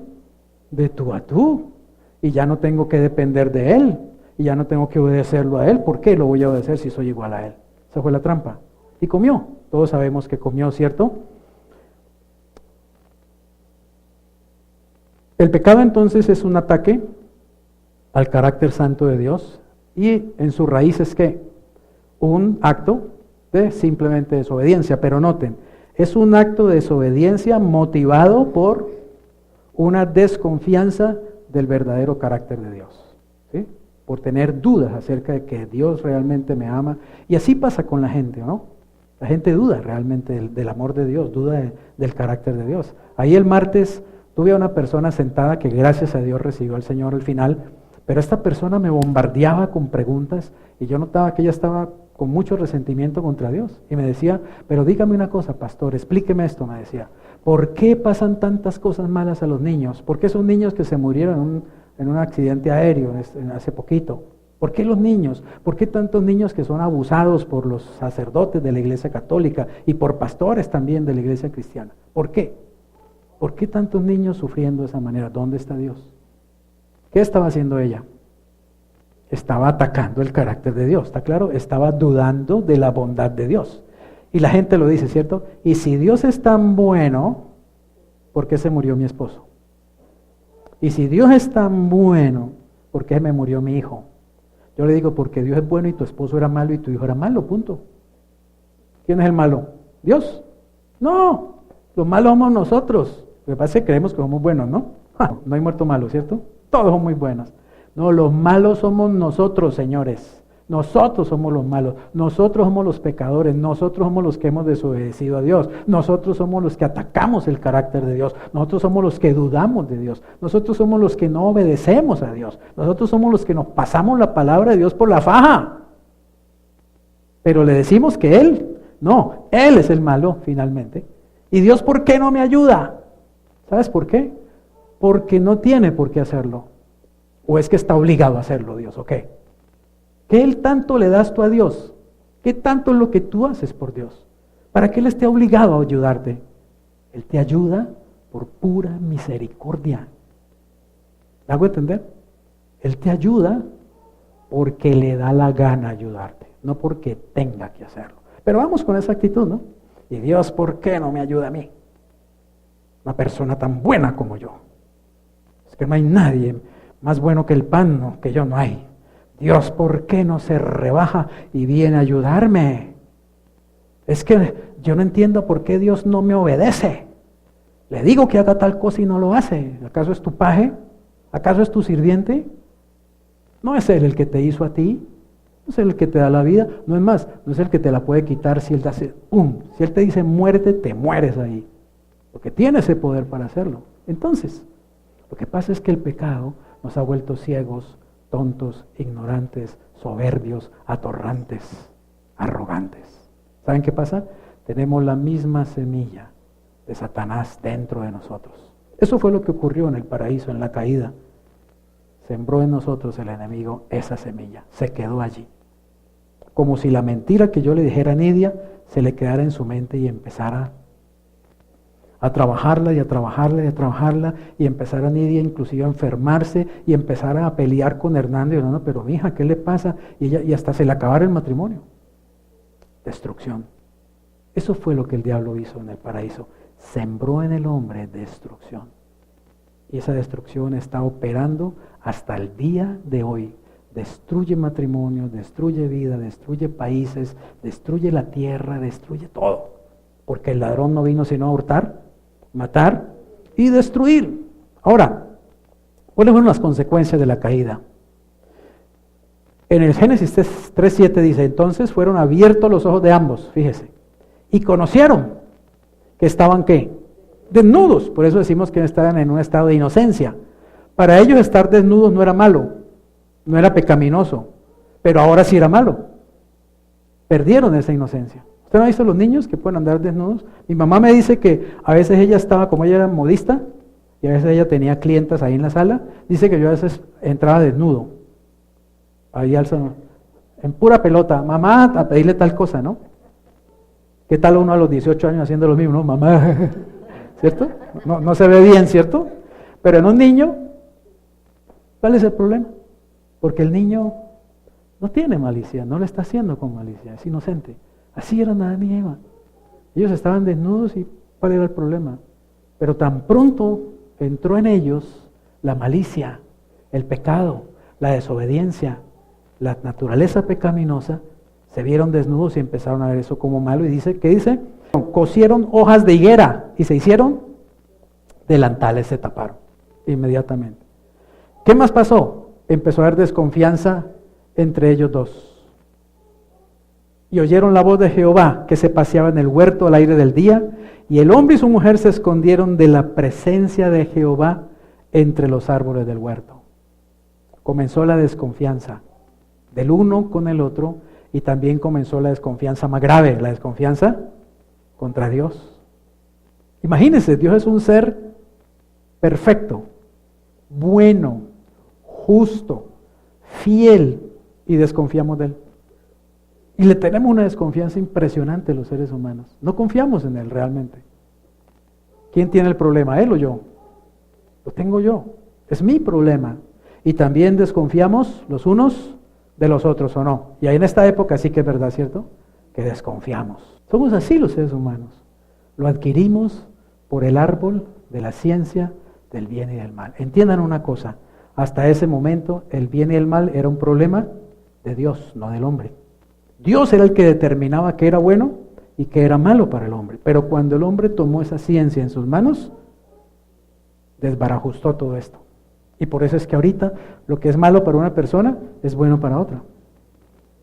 Speaker 1: de tú a tú. Y ya no tengo que depender de Él. Y ya no tengo que obedecerlo a Él. ¿Por qué lo voy a obedecer si soy igual a Él? Esa fue la trampa. Y comió. Todos sabemos que comió, ¿cierto? El pecado entonces es un ataque al carácter santo de Dios. Y en su raíz es que un acto de simplemente desobediencia. Pero noten, es un acto de desobediencia motivado por una desconfianza del verdadero carácter de Dios, ¿sí? Por tener dudas acerca de que Dios realmente me ama. Y así pasa con la gente, ¿no? La gente duda realmente del amor de Dios, duda del carácter de Dios. Ahí el martes tuve a una persona sentada que gracias a Dios recibió al Señor al final, pero esta persona me bombardeaba con preguntas y yo notaba que ella estaba con mucho resentimiento contra Dios. Y me decía, pero dígame una cosa, pastor, explíqueme esto, me decía. ¿Por qué pasan tantas cosas malas a los niños? ¿Por qué son niños que se murieron en un accidente aéreo hace poquito? ¿Por qué los niños? ¿Por qué tantos niños que son abusados por los sacerdotes de la Iglesia Católica y por pastores también de la Iglesia Cristiana? ¿Por qué? ¿Por qué tantos niños sufriendo de esa manera? ¿Dónde está Dios? ¿Qué estaba haciendo ella? Estaba atacando el carácter de Dios, ¿está claro? Estaba dudando de la bondad de Dios. Y la gente lo dice, ¿cierto? Y si Dios es tan bueno, ¿por qué se murió mi esposo? Y si Dios es tan bueno, ¿por qué me murió mi hijo? Yo le digo, porque Dios es bueno y tu esposo era malo y tu hijo era malo, punto. ¿Quién es el malo? ¿Dios? No, los malos somos nosotros. Lo que pasa es que creemos que somos buenos, ¿no? No hay muerto malo, ¿cierto? Todos son muy buenos. No, los malos somos nosotros, señores. Nosotros somos los malos, nosotros somos los pecadores, nosotros somos los que hemos desobedecido a Dios, nosotros somos los que atacamos el carácter de Dios, nosotros somos los que dudamos de Dios, nosotros somos los que no obedecemos a Dios, nosotros somos los que nos pasamos la palabra de Dios por la faja. Pero le decimos que Él es el malo finalmente. ¿Y Dios por qué no me ayuda? ¿Sabes por qué? Porque no tiene por qué hacerlo. ¿O es que está obligado a hacerlo Dios? ¿O qué? ¿Qué Él tanto le das tú a Dios? ¿Qué tanto es lo que tú haces por Dios? ¿Para que Él esté obligado a ayudarte? Él te ayuda por pura misericordia. ¿Me hago entender? Él te ayuda porque le da la gana ayudarte, no porque tenga que hacerlo. Pero vamos con esa actitud, ¿no? Y Dios, ¿por qué no me ayuda a mí? Una persona tan buena como yo. Es que no hay nadie más bueno que el pan, no, que yo no hay. Dios, ¿por qué no se rebaja y viene a ayudarme? Es que yo no entiendo por qué Dios no me obedece. Le digo que haga tal cosa y no lo hace. ¿Acaso es tu paje? ¿Acaso es tu sirviente? No es Él el que te hizo a ti. No es Él el que te da la vida. No es más, no es el que te la puede quitar si Él te hace ¡pum! Si Él te dice muérete, te mueres ahí. Porque tiene ese poder para hacerlo. Entonces, lo que pasa es que el pecado nos ha vuelto ciegos, tontos, ignorantes, soberbios, atorrantes, arrogantes. ¿Saben qué pasa? Tenemos la misma semilla de Satanás dentro de nosotros. Eso fue lo que ocurrió en el paraíso, en la caída. Sembró en nosotros el enemigo esa semilla, se quedó allí. Como si la mentira que yo le dijera a Nidia se le quedara en su mente y empezara a trabajarla y a trabajarla y a trabajarla y empezar a Nidia inclusive a enfermarse y empezar a pelear con Hernando y Hernando, pero mija, ¿qué le pasa? Y hasta se le acabara el matrimonio. Destrucción. Eso fue lo que el diablo hizo en el paraíso. Sembró en el hombre destrucción. Y esa destrucción está operando hasta el día de hoy. Destruye matrimonios, destruye vida, destruye países, destruye la tierra, destruye todo. Porque el ladrón no vino sino a hurtar, matar y destruir. Ahora, ¿cuáles fueron las consecuencias de la caída? En el Génesis 3:7 dice, entonces fueron abiertos los ojos de ambos, fíjese, y conocieron que estaban, ¿qué? Desnudos. Por eso decimos que estaban en un estado de inocencia. Para ellos estar desnudos no era malo, no era pecaminoso, pero ahora sí era malo. Perdieron esa inocencia. ¿Usted no ha visto los niños que pueden andar desnudos? Mi mamá me dice que a veces ella estaba, como ella era modista, y a veces ella tenía clientas ahí en la sala, dice que yo a veces entraba desnudo, ahí en pura pelota, mamá, a pedirle tal cosa, ¿no? ¿Qué tal uno a los 18 años haciendo lo mismo, no? Mamá, ¿cierto? No se ve bien, ¿cierto? Pero en un niño, ¿cuál es el problema? Porque el niño no tiene malicia, no lo está haciendo con malicia, es inocente. Así eran Adán y Eva. Ellos estaban desnudos y ¿cuál era el problema? Pero tan pronto entró en ellos la malicia, el pecado, la desobediencia, la naturaleza pecaminosa, se vieron desnudos y empezaron a ver eso como malo. Y dice, ¿qué dice? Cosieron hojas de higuera y se hicieron delantales, se taparon inmediatamente. ¿Qué más pasó? Empezó a haber desconfianza entre ellos dos. Y oyeron la voz de Jehová que se paseaba en el huerto al aire del día, y el hombre y su mujer se escondieron de la presencia de Jehová entre los árboles del huerto. Comenzó la desconfianza del uno con el otro, y también comenzó la desconfianza más grave, la desconfianza contra Dios. Imagínense, Dios es un ser perfecto, bueno, justo, fiel, y desconfiamos de Él. Y le tenemos una desconfianza impresionante los seres humanos. No confiamos en Él realmente. ¿Quién tiene el problema? ¿Él o yo? Lo tengo yo. Es mi problema. Y también desconfiamos los unos de los otros, ¿o no? Y ahí en esta época sí que es verdad, ¿cierto? Que desconfiamos. Somos así los seres humanos. Lo adquirimos por el árbol de la ciencia del bien y del mal. Entiendan una cosa. Hasta ese momento el bien y el mal era un problema de Dios, no del hombre. Dios era el que determinaba qué era bueno y qué era malo para el hombre. Pero cuando el hombre tomó esa ciencia en sus manos, desbarajustó todo esto. Y por eso es que ahorita lo que es malo para una persona es bueno para otra.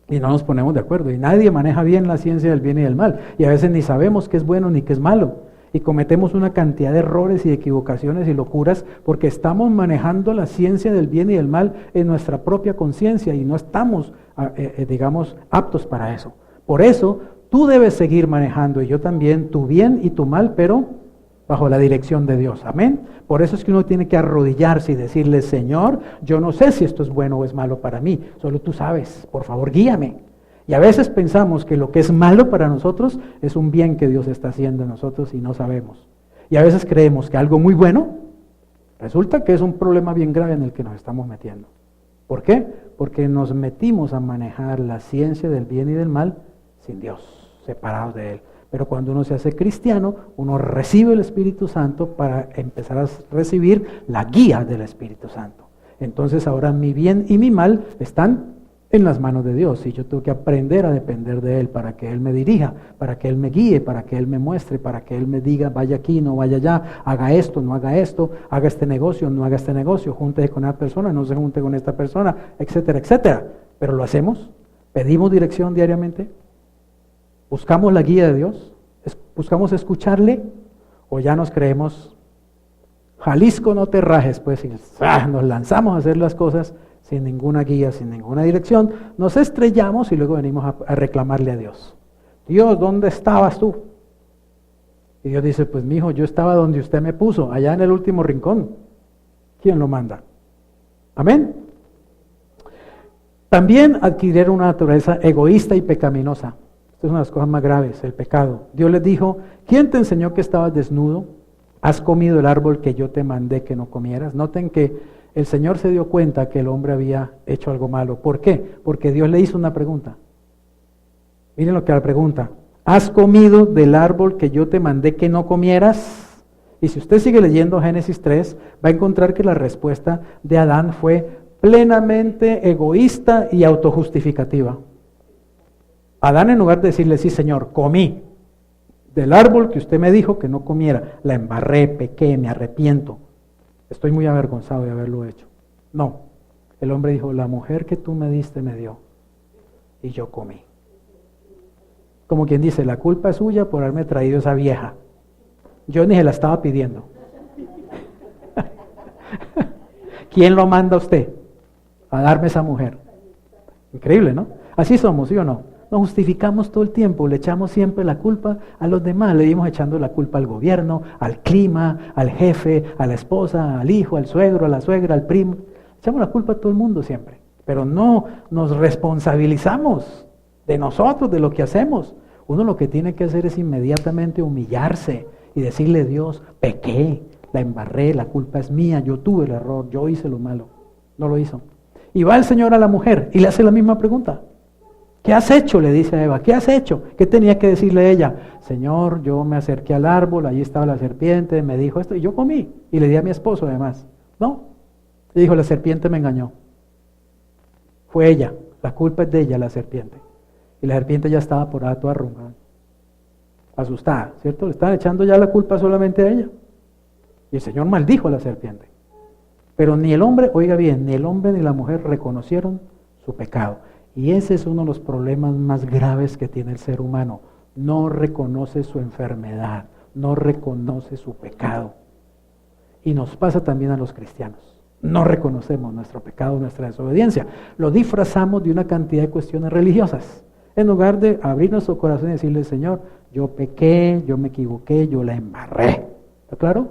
Speaker 1: Y no nos ponemos de acuerdo. Y nadie maneja bien la ciencia del bien y del mal. Y a veces ni sabemos qué es bueno ni qué es malo. Y cometemos una cantidad de errores y equivocaciones y locuras porque estamos manejando la ciencia del bien y del mal en nuestra propia conciencia y no estamos, digamos, aptos para eso. Por eso, tú debes seguir manejando, y yo también, tu bien y tu mal, pero bajo la dirección de Dios. Amén. Por eso es que uno tiene que arrodillarse y decirle, Señor, yo no sé si esto es bueno o es malo para mí, solo tú sabes, por favor, guíame. Y a veces pensamos que lo que es malo para nosotros es un bien que Dios está haciendo en nosotros y no sabemos. Y a veces creemos que algo muy bueno resulta que es un problema bien grave en el que nos estamos metiendo. ¿Por qué? Porque nos metimos a manejar la ciencia del bien y del mal sin Dios, separados de Él. Pero cuando uno se hace cristiano, uno recibe el Espíritu Santo para empezar a recibir la guía del Espíritu Santo. Entonces ahora mi bien y mi mal están en las manos de Dios, y yo tengo que aprender a depender de Él para que Él me dirija, para que Él me guíe, para que Él me muestre, para que Él me diga vaya aquí, no vaya allá, haga esto, no haga esto, haga este negocio, no haga este negocio, júntese con esa persona, no se junte con esta persona, etcétera, etcétera. Pero lo hacemos, pedimos dirección diariamente, buscamos la guía de Dios, buscamos escucharle, o ya nos creemos Jalisco no te rajes, pues, y nos lanzamos a hacer las cosas sin ninguna guía, sin ninguna dirección, nos estrellamos y luego venimos a reclamarle a Dios. Dios, ¿dónde estabas tú? Y Dios dice, pues mijo, yo estaba donde usted me puso, allá en el último rincón. ¿Quién lo manda? Amén. También adquirieron una naturaleza egoísta y pecaminosa. Esta es una de las cosas más graves, el pecado. Dios les dijo, ¿quién te enseñó que estabas desnudo? ¿Has comido el árbol que yo te mandé que no comieras? Noten que el Señor se dio cuenta que el hombre había hecho algo malo. ¿Por qué? Porque Dios le hizo una pregunta. Miren lo que la pregunta. ¿Has comido del árbol que yo te mandé que no comieras? Y si usted sigue leyendo Génesis 3, va a encontrar que la respuesta de Adán fue plenamente egoísta y autojustificativa. Adán, en lugar de decirle, sí Señor, comí del árbol que usted me dijo que no comiera, la embarré, pequé, me arrepiento. Estoy muy avergonzado de haberlo hecho. No, el hombre dijo, la mujer que tú me diste me dio y yo comí. Como quien dice, la culpa es suya por haberme traído esa vieja. Yo ni se la estaba pidiendo. ¿Quién lo manda a usted a darme esa mujer? Increíble, ¿no? Así somos, ¿sí o no? Nos justificamos todo el tiempo, le echamos siempre la culpa a los demás, le dimos echando la culpa al gobierno, al clima, al jefe, a la esposa, al hijo, al suegro, a la suegra, al primo. Echamos la culpa a todo el mundo siempre, pero no nos responsabilizamos de nosotros, de lo que hacemos. Uno lo que tiene que hacer es inmediatamente humillarse y decirle: Dios, pequé, la embarré, la culpa es mía, yo tuve el error, yo hice lo malo. No lo hizo. Y va el Señor a la mujer y le hace la misma pregunta. ¿Qué has hecho?, le dice a Eva. ¿Qué has hecho? ¿Qué tenía que decirle ella? Señor, yo me acerqué al árbol, allí estaba la serpiente, me dijo esto y yo comí. Y le di a mi esposo además. No. Le dijo: la serpiente me engañó. Fue ella. La culpa es de ella, la serpiente. Y la serpiente ya estaba por ahí toda arrugada, asustada, ¿cierto? Le estaban echando ya la culpa solamente a ella. Y el Señor maldijo a la serpiente. Pero ni el hombre, oiga bien, ni el hombre ni la mujer reconocieron su pecado. Y ese es uno de los problemas más graves que tiene el ser humano. No reconoce su enfermedad, no reconoce su pecado. Y nos pasa también a los cristianos. No reconocemos nuestro pecado, nuestra desobediencia. Lo disfrazamos de una cantidad de cuestiones religiosas. En lugar de abrir nuestro corazón y decirle: Señor, yo pequé, yo me equivoqué, yo la embarré. ¿Está claro?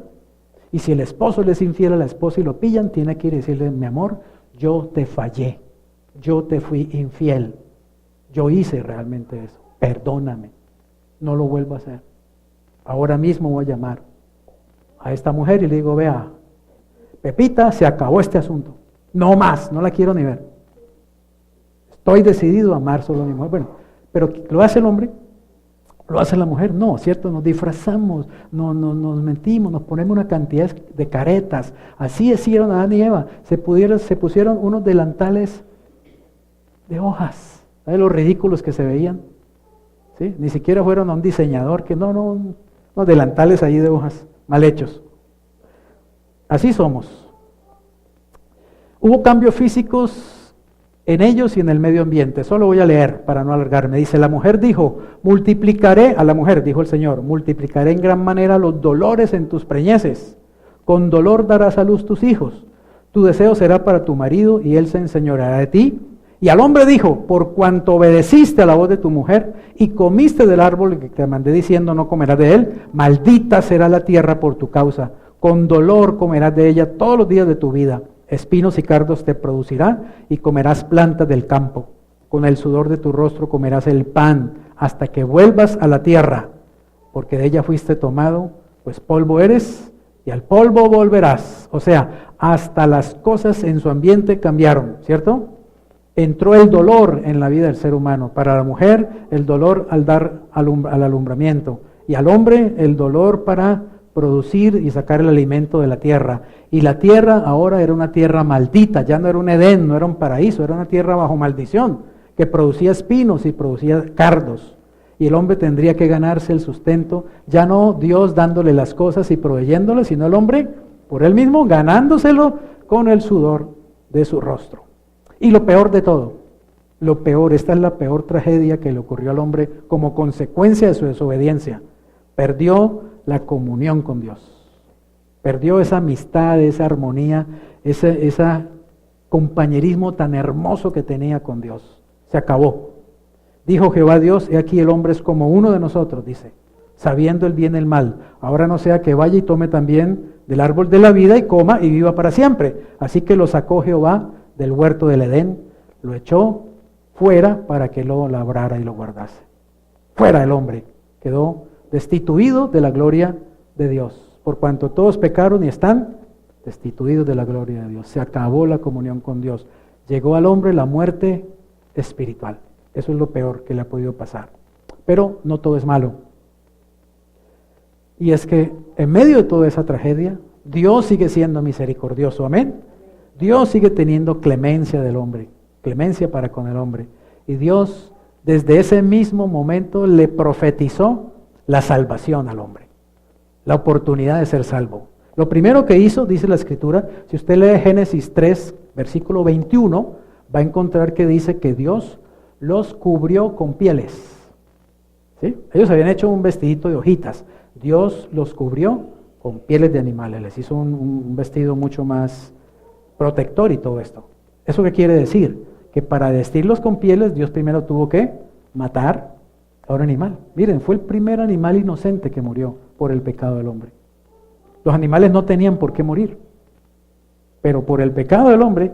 Speaker 1: Y si el esposo le es infiel a la esposa y lo pillan, tiene que ir y decirle: mi amor, yo te fallé, yo te fui infiel, yo hice realmente eso, perdóname, no lo vuelvo a hacer. Ahora mismo voy a llamar a esta mujer y le digo: vea, Pepita, se acabó este asunto, no más, no la quiero ni ver. Estoy decidido a amar solo a mi mujer. Bueno, pero ¿lo hace el hombre? ¿Lo hace la mujer? No, ¿cierto? Nos disfrazamos, nos mentimos, nos ponemos una cantidad de caretas. Así hicieron Adán y Eva. Se pusieron unos delantales de hojas. ¿Sabes los ridículos que se veían? ¿Sí? Ni siquiera fueron a un diseñador que unos delantales ahí de hojas, mal hechos. Así somos. Hubo cambios físicos en ellos y en el medio ambiente. Solo voy a leer para no alargarme. Dice: la mujer dijo: multiplicaré, a la mujer dijo el Señor, multiplicaré en gran manera los dolores en tus preñeces. Con dolor darás a luz tus hijos. Tu deseo será para tu marido y él se enseñoreará de ti. Y al hombre dijo: por cuanto obedeciste a la voz de tu mujer y comiste del árbol que te mandé diciendo: no comerás de él, maldita será la tierra por tu causa. Con dolor comerás de ella todos los días de tu vida. Espinos y cardos te producirá y comerás plantas del campo. Con el sudor de tu rostro comerás el pan hasta que vuelvas a la tierra, porque de ella fuiste tomado, pues polvo eres y al polvo volverás. O sea, hasta las cosas en su ambiente cambiaron, ¿cierto? Entró el dolor en la vida del ser humano. Para la mujer, el dolor al dar al alumbramiento, y al hombre el dolor para producir y sacar el alimento de la tierra. Y la tierra ahora era una tierra maldita, ya no era un Edén, no era un paraíso, era una tierra bajo maldición, que producía espinos y producía cardos. Y el hombre tendría que ganarse el sustento, ya no Dios dándole las cosas y proveyéndole, sino el hombre por él mismo ganándoselo con el sudor de su rostro. Y lo peor de todo, lo peor, esta es la peor tragedia que le ocurrió al hombre como consecuencia de su desobediencia. Perdió la comunión con Dios. Perdió esa amistad, esa armonía, ese compañerismo tan hermoso que tenía con Dios. Se acabó. Dijo Jehová Dios: he aquí el hombre es como uno de nosotros, dice, sabiendo el bien y el mal. Ahora no sea que vaya y tome también del árbol de la vida y coma y viva para siempre. Así que lo sacó Jehová del huerto del Edén, lo echó fuera para que lo labrara y lo guardase. Fuera el hombre, quedó destituido de la gloria de Dios, por cuanto todos pecaron y están destituidos de la gloria de Dios. Se acabó la comunión con Dios. Llegó al hombre la muerte espiritual. Eso es lo peor que le ha podido pasar. Pero no todo es malo. Y es que en medio de toda esa tragedia, Dios sigue siendo misericordioso. Amén. Dios sigue teniendo clemencia del hombre, clemencia para con el hombre. Y Dios, desde ese mismo momento, le profetizó la salvación al hombre, la oportunidad de ser salvo. Lo primero que hizo, dice la Escritura, si usted lee Génesis 3, versículo 21, va a encontrar que dice que Dios los cubrió con pieles. ¿Sí? Ellos habían hecho un vestidito de hojitas. Dios los cubrió con pieles de animales. Les hizo un vestido mucho más protector y todo esto. ¿Eso qué quiere decir? Que para vestirlos con pieles, Dios primero tuvo que matar a un animal. Miren, fue el primer animal inocente que murió por el pecado del hombre. Los animales no tenían por qué morir, pero por el pecado del hombre,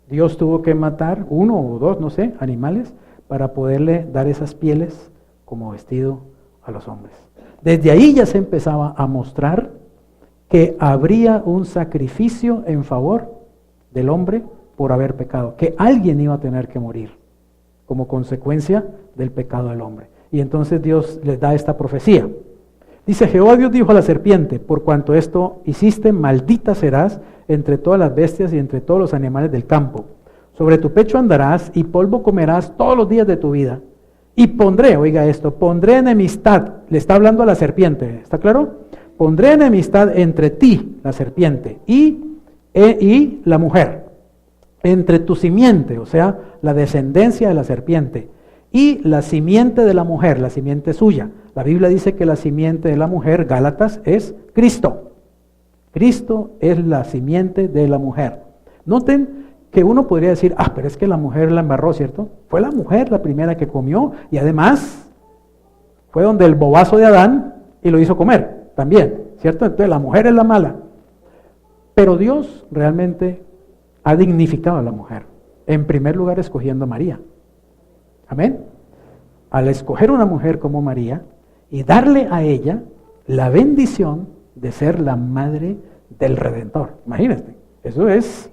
Speaker 1: Dios tuvo que matar uno o dos, no sé, animales para poderle dar esas pieles como vestido a los hombres. Desde ahí ya se empezaba a mostrar que habría un sacrificio en favor del hombre por haber pecado, que alguien iba a tener que morir como consecuencia del pecado del hombre. Y entonces Dios les da esta profecía. Dice: Jehová Dios dijo a la serpiente: por cuanto esto hiciste, maldita serás entre todas las bestias y entre todos los animales del campo. Sobre tu pecho andarás y polvo comerás todos los días de tu vida. Y pondré, oiga esto, pondré enemistad, le está hablando a la serpiente, ¿está claro? Pondré enemistad entre ti, la serpiente, y la mujer, entre tu simiente, o sea, la descendencia de la serpiente, y la simiente de la mujer, la simiente suya. La Biblia dice que la simiente de la mujer, Gálatas, es Cristo. Cristo es la simiente de la mujer. Noten que uno podría decir: ah, pero es que la mujer la embarró, ¿cierto? Fue la mujer la primera que comió, y además fue donde el bobazo de Adán y lo hizo comer también, ¿cierto? Entonces la mujer es la mala. Pero Dios realmente ha dignificado a la mujer, en primer lugar escogiendo a María. Amén. Al escoger una mujer como María y darle a ella la bendición de ser la madre del Redentor. Imagínate, eso es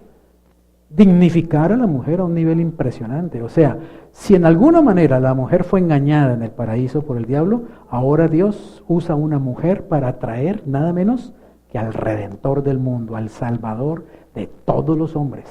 Speaker 1: dignificar a la mujer a un nivel impresionante. O sea, si en alguna manera la mujer fue engañada en el paraíso por el diablo, ahora Dios usa una mujer para traer nada menos que al Redentor del mundo, al Salvador de todos los hombres.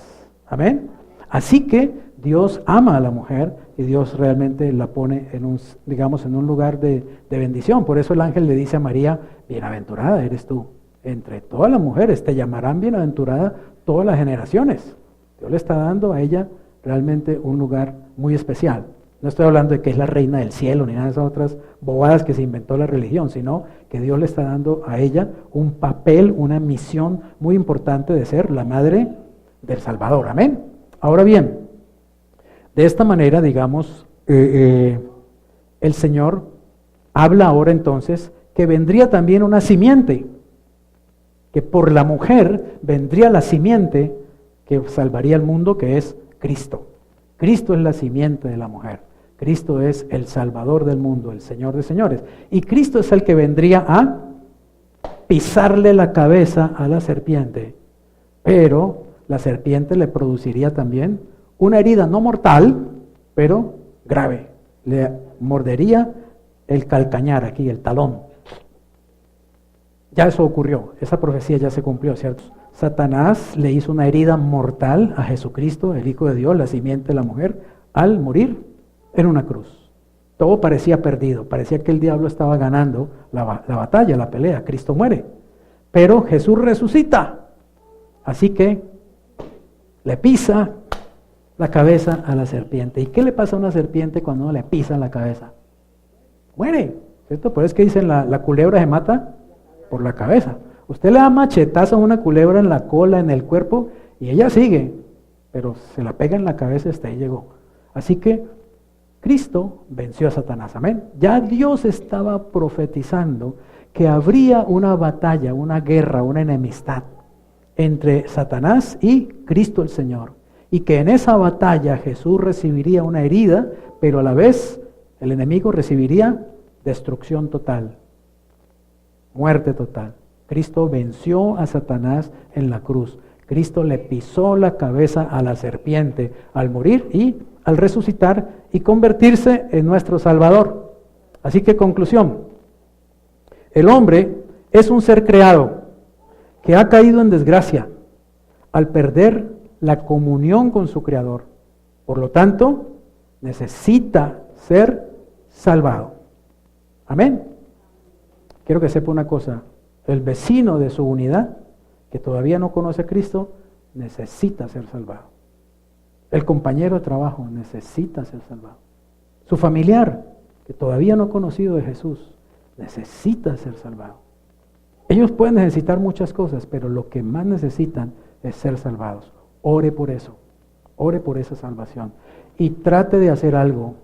Speaker 1: Amén. Así que Dios ama a la mujer y Dios realmente la pone en un, digamos, en un lugar de bendición. Por eso el ángel le dice a María: bienaventurada eres tú. Entre todas las mujeres te llamarán bienaventurada todas las generaciones. Dios le está dando a ella realmente un lugar muy especial. No estoy hablando de que es la reina del cielo ni nada de esas otras bobadas que se inventó la religión, sino que Dios le está dando a ella un papel, una misión muy importante de ser la madre del Salvador. Amén. Ahora bien, de esta manera, digamos, el Señor habla ahora entonces que vendría también una simiente, que por la mujer vendría la simiente que salvaría al mundo, que es Cristo. Cristo es la simiente de la mujer. Cristo es el Salvador del mundo, el Señor de señores. Y Cristo es el que vendría a pisarle la cabeza a la serpiente. Pero la serpiente le produciría también una herida no mortal, pero grave. Le mordería el calcañar aquí, el talón. Ya eso ocurrió, esa profecía ya se cumplió, ¿cierto? Satanás le hizo una herida mortal a Jesucristo, el Hijo de Dios, la simiente de la mujer, al morir en una cruz. Todo parecía perdido, parecía que el diablo estaba ganando la batalla, la pelea. Cristo muere, pero Jesús resucita. Así que le pisa la cabeza a la serpiente. ¿Y qué le pasa a una serpiente cuando uno le pisa la cabeza? Muere, ¿cierto? Por eso es que dicen la culebra se mata por la cabeza. Usted le da machetazo a una culebra en la cola, en el cuerpo, y ella sigue, pero se la pega en la cabeza y hasta ahí llegó. Así que Cristo venció a Satanás, amén. Ya Dios estaba profetizando que habría una batalla, una guerra, una enemistad entre Satanás y Cristo el Señor, y que en esa batalla Jesús recibiría una herida, pero a la vez el enemigo recibiría destrucción total, muerte total. Cristo venció a Satanás en la cruz. Cristo le pisó la cabeza a la serpiente al morir y al resucitar y convertirse en nuestro Salvador. Así que conclusión, el hombre es un ser creado que ha caído en desgracia al perder la comunión con su Creador. Por lo tanto, necesita ser salvado. Amén. Quiero que sepa una cosa. El vecino de su unidad, que todavía no conoce a Cristo, necesita ser salvado. El compañero de trabajo necesita ser salvado. Su familiar, que todavía no ha conocido de Jesús, necesita ser salvado. Ellos pueden necesitar muchas cosas, pero lo que más necesitan es ser salvados. Ore por eso, ore por esa salvación y trate de hacer algo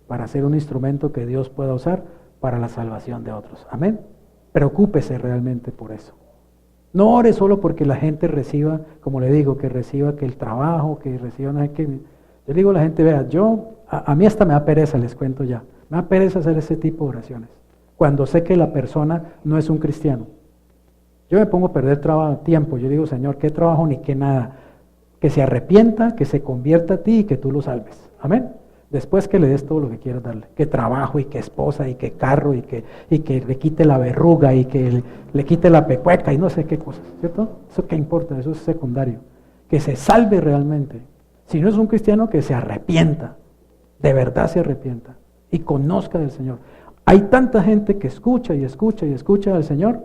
Speaker 1: para ser un instrumento que Dios pueda usar para la salvación de otros. Amén. Preocúpese realmente por eso. No ore solo porque la gente reciba, como le digo, que reciba que el trabajo, que reciba, no sé qué. Yo digo a la gente, vea, a mí hasta me da pereza, les cuento ya. Me da pereza hacer ese tipo de oraciones. Cuando sé que la persona no es un cristiano. Yo me pongo a perder tiempo. Yo digo, Señor, qué trabajo ni qué nada. Que se arrepienta, que se convierta a ti y que tú lo salves. Amén. Después que le des todo lo que quieras darle. Que trabajo y que esposa y que carro y que le quite la verruga y que le quite la pecueca y no sé qué cosas. ¿Cierto? Eso qué importa, eso es secundario. Que se salve realmente. Si no es un cristiano, que se arrepienta. De verdad se arrepienta. Y conozca del Señor. Hay tanta gente que escucha y escucha y escucha al Señor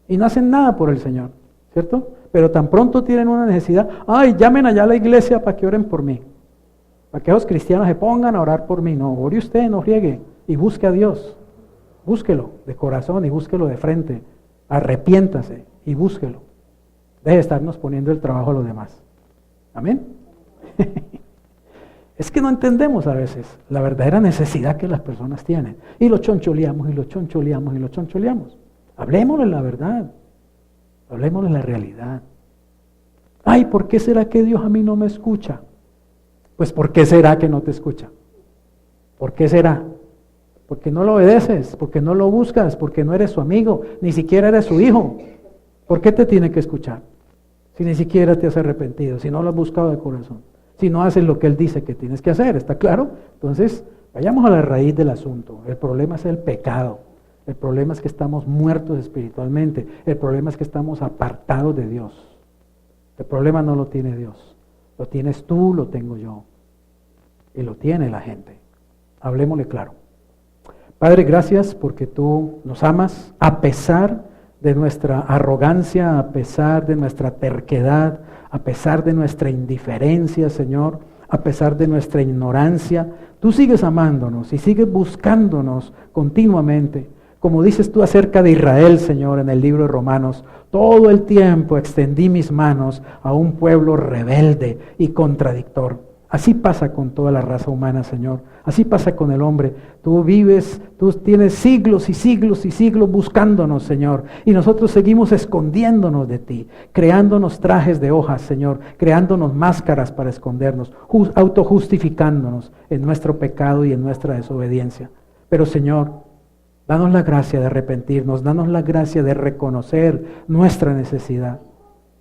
Speaker 1: y no hacen nada por el Señor, ¿cierto? Pero tan pronto tienen una necesidad, ay, llamen allá a la iglesia para que oren por mí. Para que los cristianos se pongan a orar por mí. No, ore usted, no riegue y busque a Dios. Búsquelo de corazón y búsquelo de frente. Arrepiéntase y búsquelo. Deje de estarnos poniendo el trabajo a los demás. Amén. Es que no entendemos a veces la verdadera necesidad que las personas tienen. Y lo choncholeamos, y lo choncholeamos, y lo choncholeamos. Hablemosle la verdad. Hablemosle la realidad. Ay, ¿por qué será que Dios a mí no me escucha? Pues ¿por qué será que no te escucha? ¿Por qué será? Porque no lo obedeces, porque no lo buscas, porque no eres su amigo, ni siquiera eres su hijo. ¿Por qué te tiene que escuchar? Si ni siquiera te has arrepentido, si no lo has buscado de corazón. Si no haces lo que Él dice que tienes que hacer, ¿está claro? Entonces, vayamos a la raíz del asunto. El problema es el pecado. El problema es que estamos muertos espiritualmente. El problema es que estamos apartados de Dios. El problema no lo tiene Dios. Lo tienes tú, lo tengo yo. Y lo tiene la gente. Hablemosle claro. Padre, gracias porque tú nos amas a pesar de nuestra arrogancia, a pesar de nuestra terquedad, a pesar de nuestra indiferencia, Señor, a pesar de nuestra ignorancia. Tú sigues amándonos y sigues buscándonos continuamente. Como dices tú acerca de Israel, Señor, en el libro de Romanos, todo el tiempo extendí mis manos a un pueblo rebelde y contradictor. Así pasa con toda la raza humana, Señor. Así pasa con el hombre. Tú vives, tú tienes siglos y siglos y siglos buscándonos, Señor. Y nosotros seguimos escondiéndonos de ti, creándonos trajes de hojas, Señor, creándonos máscaras para escondernos, autojustificándonos en nuestro pecado y en nuestra desobediencia. Pero, Señor, danos la gracia de arrepentirnos, danos la gracia de reconocer nuestra necesidad.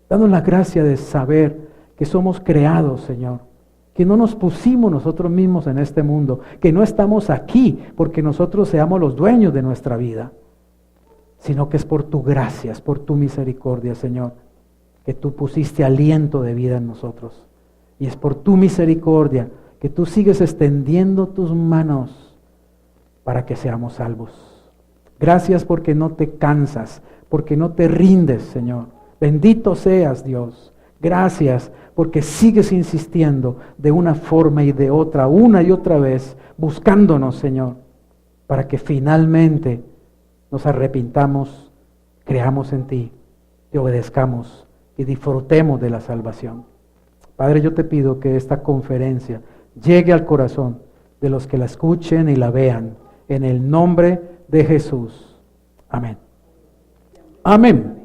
Speaker 1: Danos la gracia de saber que somos creados, Señor. Que no nos pusimos nosotros mismos en este mundo, que no estamos aquí porque nosotros seamos los dueños de nuestra vida, sino que es por tu gracia, es por tu misericordia, Señor, que tú pusiste aliento de vida en nosotros. Y es por tu misericordia que tú sigues extendiendo tus manos para que seamos salvos. Gracias porque no te cansas, porque no te rindes, Señor. Bendito seas, Dios. Gracias porque sigues insistiendo de una forma y de otra, una y otra vez, buscándonos, Señor, para que finalmente nos arrepintamos, creamos en ti, te obedezcamos y disfrutemos de la salvación. Padre, yo te pido que esta conferencia llegue al corazón de los que la escuchen y la vean, en el nombre de Jesús. Amén. Amén.